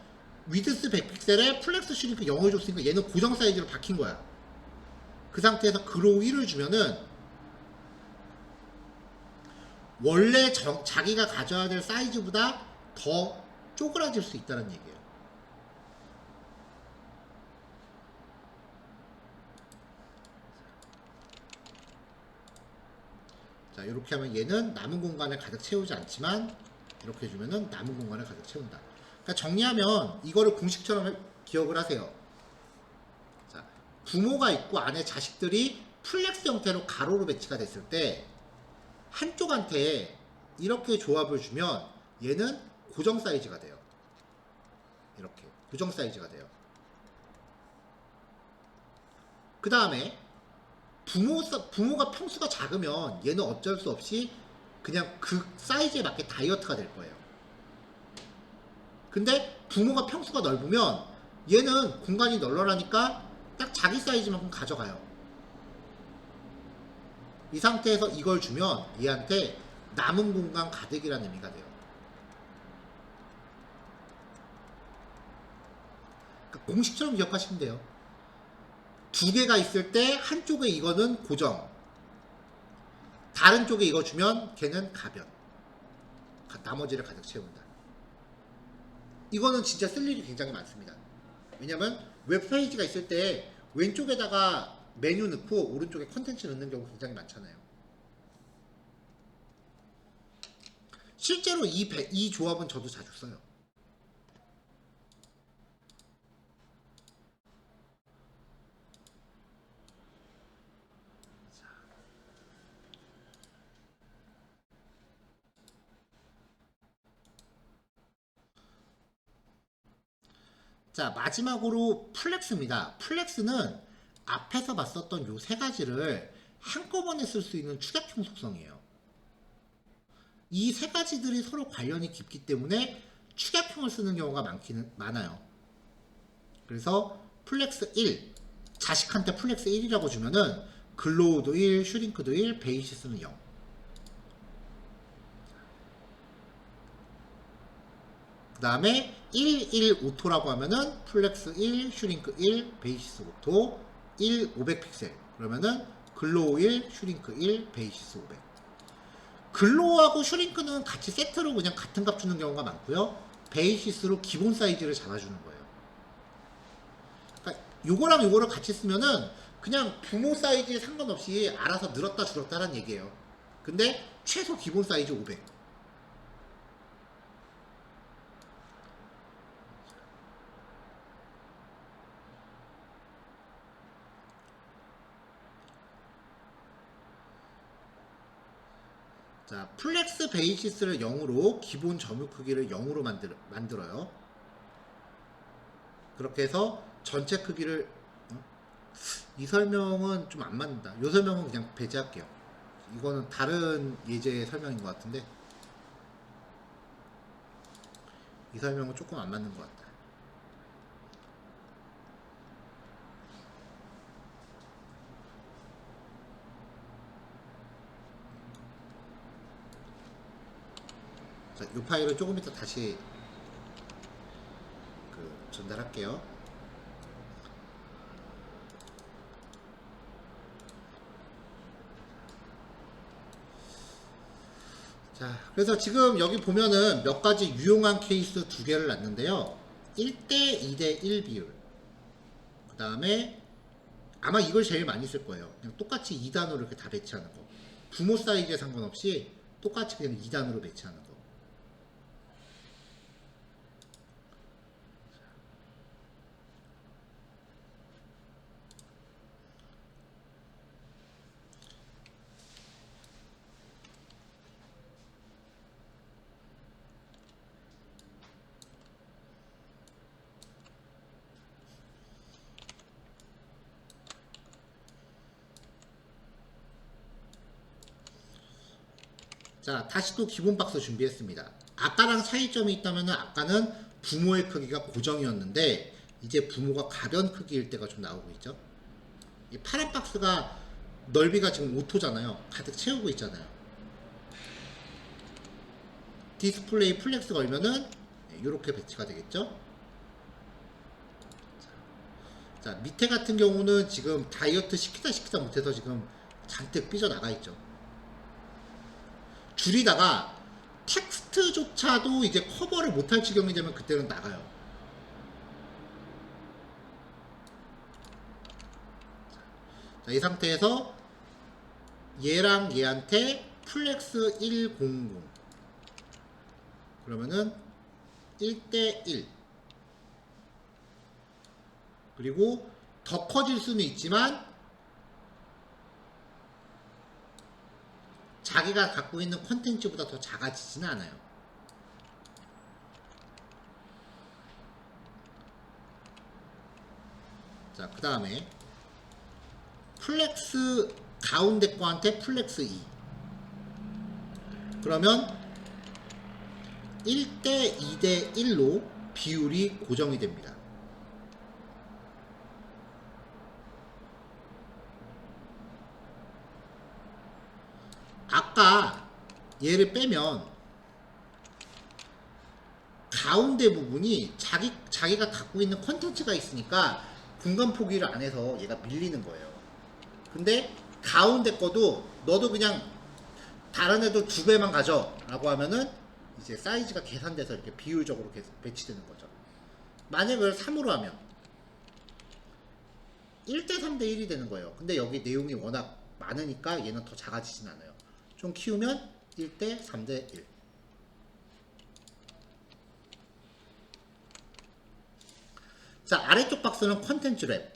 위드스 100픽셀에 플렉스 슈링크 0을 줬으니까 얘는 고정 사이즈로 박힌 거야. 그 상태에서 그로우 1을 주면은 원래 자기가 가져야 될 사이즈보다 더 쪼그라질 수 있다는 얘기예요. 자, 이렇게 하면 얘는 남은 공간을 가득 채우지 않지만 이렇게 해주면은 남은 공간을 가득 채운다. 그러니까 정리하면 이거를 공식처럼 기억을 하세요. 자, 부모가 있고 안에 자식들이 플렉스 형태로 가로로 배치가 됐을 때 한쪽한테 이렇게 조합을 주면 얘는 고정 사이즈가 돼요. 이렇게 고정 사이즈가 돼요. 그 다음에 부모가 평수가 작으면 얘는 어쩔 수 없이 그냥 그 사이즈에 맞게 다이어트가 될 거예요. 근데 부모가 평수가 넓으면 얘는 공간이 널널하니까 딱 자기 사이즈만큼 가져가요. 이 상태에서 이걸 주면 얘한테 남은 공간 가득이라는 의미가 돼요. 그러니까 공식처럼 기억하시면 돼요. 두 개가 있을 때 한쪽에 이거는 고정, 다른 쪽에 이거 주면 걔는 가변, 나머지를 가득 채운다. 이거는 진짜 쓸 일이 굉장히 많습니다. 왜냐면 웹페이지가 있을 때 왼쪽에다가 메뉴 넣고 오른쪽에 컨텐츠 넣는 경우 굉장히 많잖아요. 실제로 이 조합은 저도 자주 써요. 자, 마지막으로 플렉스입니다. 플렉스는 앞에서 봤었던 요 세 가지를 한꺼번에 쓸 수 있는 축약형 속성이에요. 이 세 가지들이 서로 관련이 깊기 때문에 축약형을 쓰는 경우가 많아요. 그래서 플렉스 1, 자식한테 플렉스 1이라고 주면은 글로우도 1, 슈링크도 1, 베이시스는 0. 그 다음에 1, 1 오토라고 하면은 플렉스 1, 슈링크 1, 베이시스 오토 1, 500픽셀. 그러면은 글로우 1, 슈링크 1, 베이시스 500. 글로우하고 슈링크는 같이 세트로 그냥 같은 값 주는 경우가 많고요. 베이시스로 기본 사이즈를 잡아주는 거예요. 그러니까 요거랑 요거를 같이 쓰면은 그냥 부모 사이즈에 상관없이 알아서 늘었다 줄었다라는 얘기예요. 근데 최소 기본 사이즈 500. 자, 플렉스 베이시스를 0으로 기본 점유 크기를 0으로 만들어요. 그렇게 해서 전체 크기를 이 설명은 좀 안 맞는다. 이 설명은 그냥 배제할게요. 이거는 다른 예제의 설명인 것 같은데 이 설명은 조금 안 맞는 것 같다. 자, 이 파일을 조금 이따 다시 전달할게요. 자, 그래서 지금 여기 보면은 몇 가지 유용한 케이스 두 개를 놨는데요. 1대 2대 1 비율. 그 다음에 아마 이걸 제일 많이 쓸 거예요. 그냥 똑같이 2단으로 이렇게 다 배치하는 거. 부모 사이즈에 상관없이 똑같이 그냥 2단으로 배치하는 거. 자, 다시 또 기본 박스 준비했습니다. 아까랑 차이점이 있다면 아까는 부모의 크기가 고정이었는데 이제 부모가 가변 크기일 때가 좀 나오고 있죠. 이 파란 박스가 넓이가 지금 5토잖아요. 가득 채우고 있잖아요. 디스플레이 플렉스 걸면은 이렇게 배치가 되겠죠. 자, 밑에 같은 경우는 지금 다이어트 시키다 못해서 지금 잔뜩 삐져나가 있죠. 줄이다가 텍스트조차도 이제 커버를 못할 지경이 되면 그때는 나가요. 자, 이 상태에서 얘랑 얘한테 플렉스 100 그러면은 1대1. 그리고 더 커질 수는 있지만 자기가 갖고 있는 컨텐츠보다 더 작아지지는 않아요. 자, 그 다음에 플렉스 가운데 거한테 플렉스 2. 그러면 1대 2대 1로 비율이 고정이 됩니다. 아까 얘를 빼면 가운데 부분이 자기가 갖고 있는 컨텐츠가 있으니까 공간 포기를 안 해서 얘가 밀리는 거예요. 근데 가운데 거도 너도 그냥 다른 애도 2배만 가져 라고 하면은 이제 사이즈가 계산돼서 이렇게 비율적으로 배치되는 거죠. 만약에 3으로 하면 1대 3대 1이 되는 거예요. 근데 여기 내용이 워낙 많으니까 얘는 더 작아지진 않아요. 좀 키우면 1대 3대 1. 자, 아래쪽 박스는 컨텐츠 랩,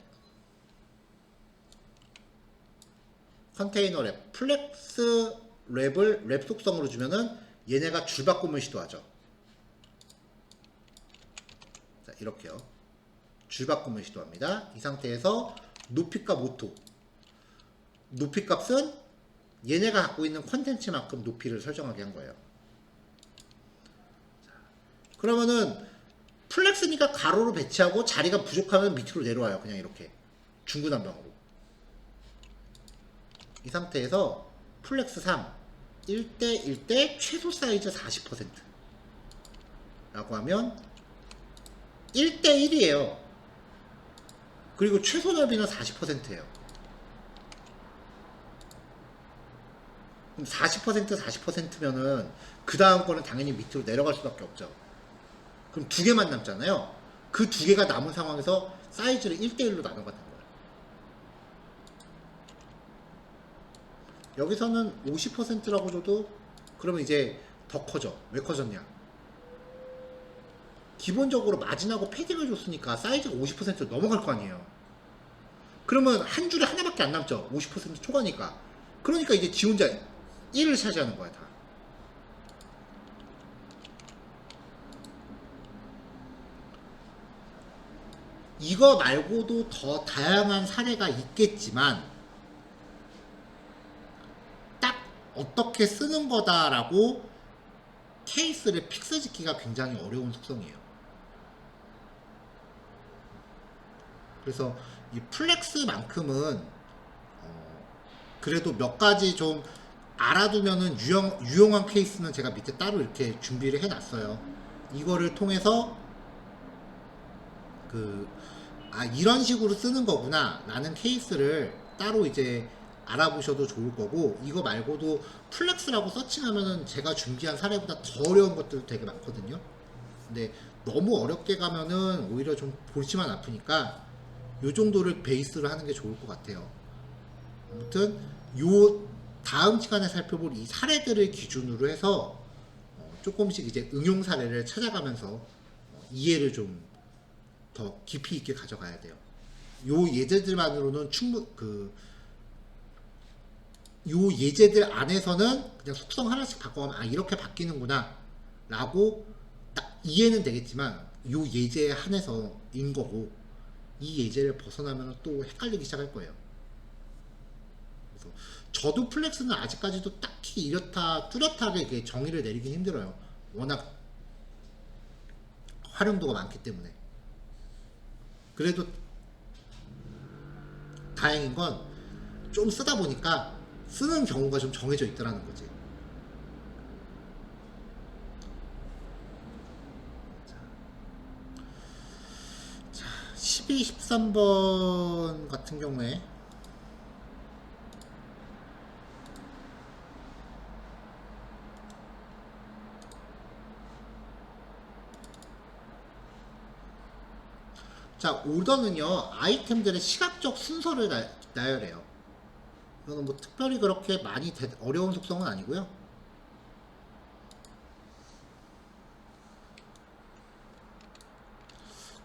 컨테이너 랩, 플렉스 랩을 랩 속성으로 주면은 얘네가 줄바꿈을 시도하죠. 자, 이렇게요. 줄바꿈을 시도합니다. 이 상태에서 높이값 오토. 높이값은 얘네가 갖고 있는 컨텐츠만큼 높이를 설정하게 한 거예요. 자, 그러면은 플렉스니까 가로로 배치하고 자리가 부족하면 밑으로 내려와요. 그냥 이렇게 중구난방으로. 이 상태에서 플렉스 3 1대 1대 최소 사이즈 40% 라고 하면 1대 1이에요. 그리고 최소 넓이는 40%예요. 그럼 40%면은 그 다음 거는 당연히 밑으로 내려갈 수밖에 없죠. 그럼 2개만 남잖아요. 그 2개가 남은 상황에서 사이즈를 1대1로 나눠가는 거예요. 여기서는 50%라고 줘도 그러면 이제 더 커져. 왜 커졌냐? 기본적으로 마진하고 패딩을 줬으니까 사이즈가 50%를 넘어갈 거 아니에요. 그러면 한 줄에 하나밖에 안 남죠. 50% 초과니까. 그러니까 이제 지 혼자 1을 차지하는 거야, 다. 이거 말고도 더 다양한 사례가 있겠지만 딱 어떻게 쓰는 거다라고 케이스를 픽스 짓기가 굉장히 어려운 속성이에요. 그래서 이 플렉스만큼은 그래도 몇 가지 좀 알아두면은 유용한 케이스는 제가 밑에 따로 이렇게 준비를 해놨어요. 이거를 통해서 이런 식으로 쓰는 거구나 라는 케이스를 따로 이제 알아보셔도 좋을 거고, 이거 말고도 플렉스라고 서칭하면은 제가 준비한 사례보다 더 어려운 것들도 되게 많거든요. 근데 너무 어렵게 가면은 오히려 좀 골치만 아프니까 요 정도를 베이스로 하는 게 좋을 것 같아요. 아무튼 요 다음 시간에 살펴볼 이 사례들을 기준으로 해서 조금씩 이제 응용 사례를 찾아가면서 이해를 좀 더 깊이 있게 가져가야 돼요. 요 예제들만으로는 요 예제들 안에서는 그냥 속성 하나씩 바꿔가면 이렇게 바뀌는구나 라고 딱 이해는 되겠지만, 요 예제에 한해서인 거고, 이 예제를 벗어나면 또 헷갈리기 시작할 거예요. 그래서 저도 플렉스는 아직까지도 딱히 이렇다 뚜렷하게 정의를 내리긴 힘들어요. 워낙 활용도가 많기 때문에. 그래도 다행인 건 좀 쓰다 보니까 쓰는 경우가 좀 정해져 있더라는 거지. 자, 12, 13번 같은 경우에 자, 오더는요 아이템들의 시각적 순서를 나열해요. 이거는 뭐 특별히 그렇게 많이 어려운 속성은 아니고요.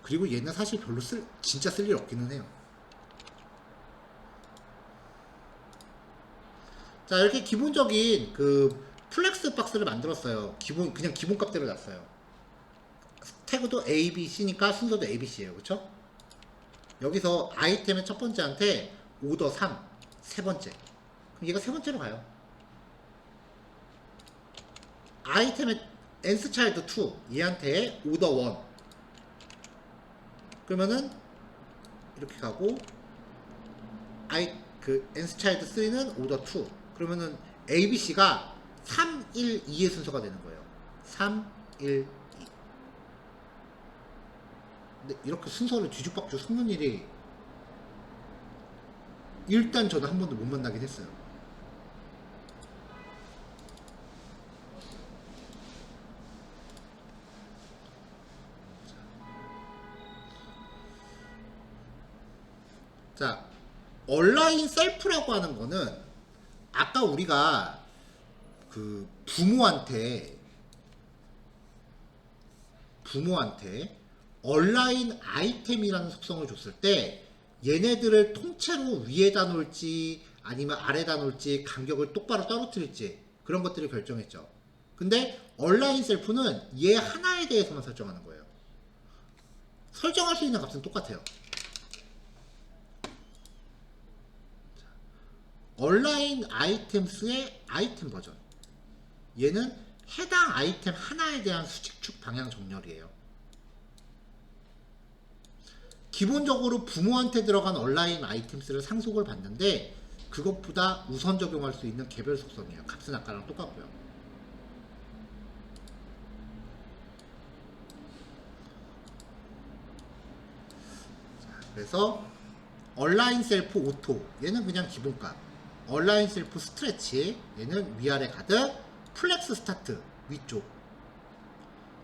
그리고 얘는 사실 별로 진짜 쓸 일 없기는 해요. 자, 이렇게 기본적인 그 플렉스 박스를 만들었어요. 그냥 기본 값대로 놨어요. 태그도 A, B, C니까 순서도 A, B, C예요. 그쵸? 여기서 아이템의 첫 번째한테 오더 3, 세 번째. 그럼 얘가 세 번째로 가요. 아이템의 nth 차일드 2, 얘한테 오더 1. 그러면은 이렇게 가고 nth 차일드 3는 오더 2. 그러면은 A, B, C가 3, 1, 2의 순서가 되는 거예요. 3, 1, 2. 근데 이렇게 순서를 뒤죽박죽 섞는 일이 일단 저도 한 번도 못 만나긴 했어요. 자, 온라인 셀프라고 하는 거는 아까 우리가 그 부모한테 온라인 아이템이라는 속성을 줬을 때 얘네들을 통째로 위에다 놓을지 아니면 아래다 놓을지 간격을 똑바로 떨어뜨릴지 그런 것들을 결정했죠. 근데 온라인 셀프는 얘 하나에 대해서만 설정하는 거예요. 설정할 수 있는 값은 똑같아요. 온라인 아이템스의 아이템 버전. 얘는 해당 아이템 하나에 대한 수직축 방향 정렬이에요. 기본적으로 부모한테 들어간 온라인 아이템스를 상속을 받는데 그것보다 우선 적용할 수 있는 개별 속성이에요. 값은 아까랑 똑같고요. 그래서 온라인 셀프 오토 얘는 그냥 기본값, 온라인 셀프 스트레치 얘는 위아래 가득, 플렉스 스타트 위쪽,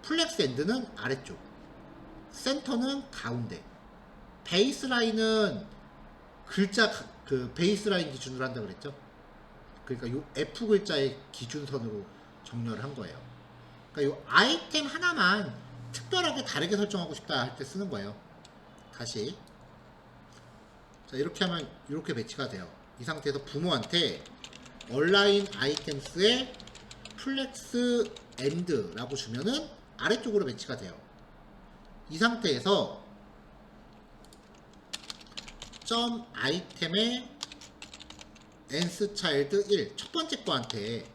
플렉스 엔드는 아래쪽, 센터는 가운데, 베이스라인은 글자 그 베이스라인 기준으로 한다 그랬죠. 그러니까 요 F 글자의 기준선으로 정렬을 한 거예요. 그러니까 요 아이템 하나만 특별하게 다르게 설정하고 싶다 할 때 쓰는 거예요. 다시 자, 이렇게 하면 이렇게 배치가 돼요. 이 상태에서 부모한테 온라인 아이템스의 플렉스 엔드라고 주면은 아래쪽으로 배치가 돼요. 이 상태에서 점 아이템의 nth 차일드 1 첫 번째 거한테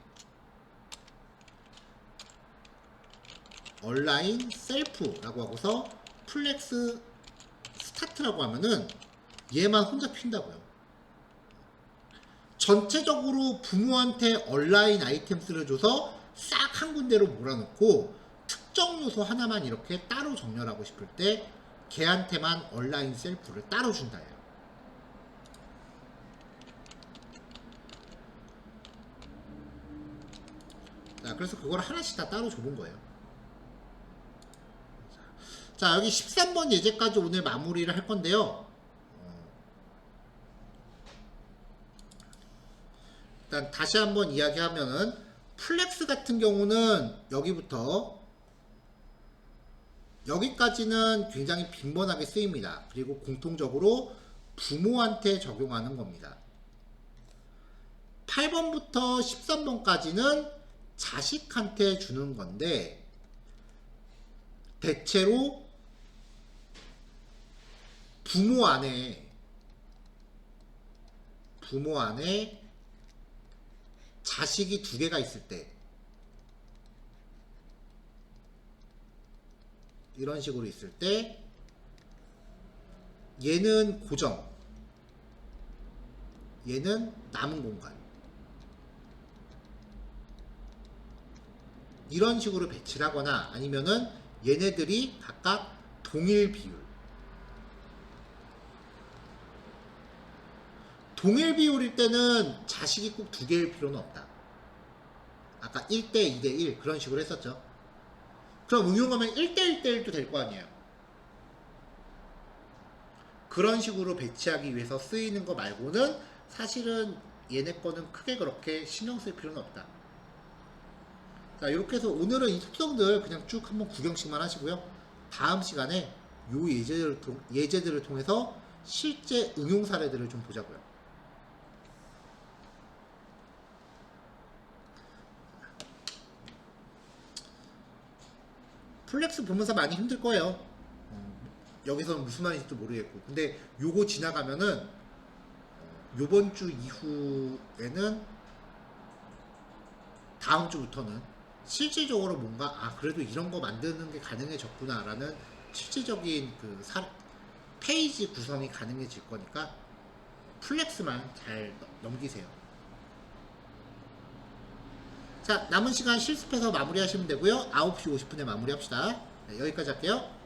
온라인 셀프라고 하고서 플렉스 스타트라고 하면은 얘만 혼자 핀다고요. 전체적으로 부모한테 온라인 아이템스를 줘서 싹 한 군데로 몰아놓고 특정 요소 하나만 이렇게 따로 정렬하고 싶을 때 걔한테만 온라인 셀프를 따로 준다 해요. 자, 그래서 그걸 하나씩 다 따로 줘본 거예요. 자, 여기 13번 예제까지 오늘 마무리를 할 건데요. 일단 다시 한번 이야기하면은 플렉스 같은 경우는 여기부터 여기까지는 굉장히 빈번하게 쓰입니다. 그리고 공통적으로 부모한테 적용하는 겁니다. 8번부터 13번까지는 자식한테 주는 건데 대체로 부모 안에 자식이 두 개가 있을 때 이런 식으로 있을 때 얘는 고정, 얘는 남은 공간 이런 식으로 배치를 하거나 아니면은 얘네들이 각각 동일 비율, 동일 비율일 때는 자식이 꼭 두 개일 필요는 없다. 아까 1대 2대 1 그런 식으로 했었죠. 그럼 응용하면 1대 1대 1도 될 거 아니에요. 그런 식으로 배치하기 위해서 쓰이는 거 말고는 사실은 얘네 거는 크게 그렇게 신경 쓸 필요는 없다. 자, 이렇게 해서 오늘은 이 속성들 그냥 쭉 한번 구경씩만 하시고요. 다음 시간에 요 예제들을 통해서 실제 응용 사례들을 좀 보자고요. 플렉스 보면서 많이 힘들 거예요. 여기서는 무슨 말인지도 모르겠고. 근데 요거 지나가면은 요번 주 이후에는 다음 주부터는 실질적으로 뭔가 그래도 이런 거 만드는 게 가능해졌구나 라는 실질적인 그 페이지 구성이 가능해질 거니까 플렉스만 잘 넘기세요. 자, 남은 시간 실습해서 마무리하시면 되고요. 9시 50분에 마무리합시다. 네, 여기까지 할게요.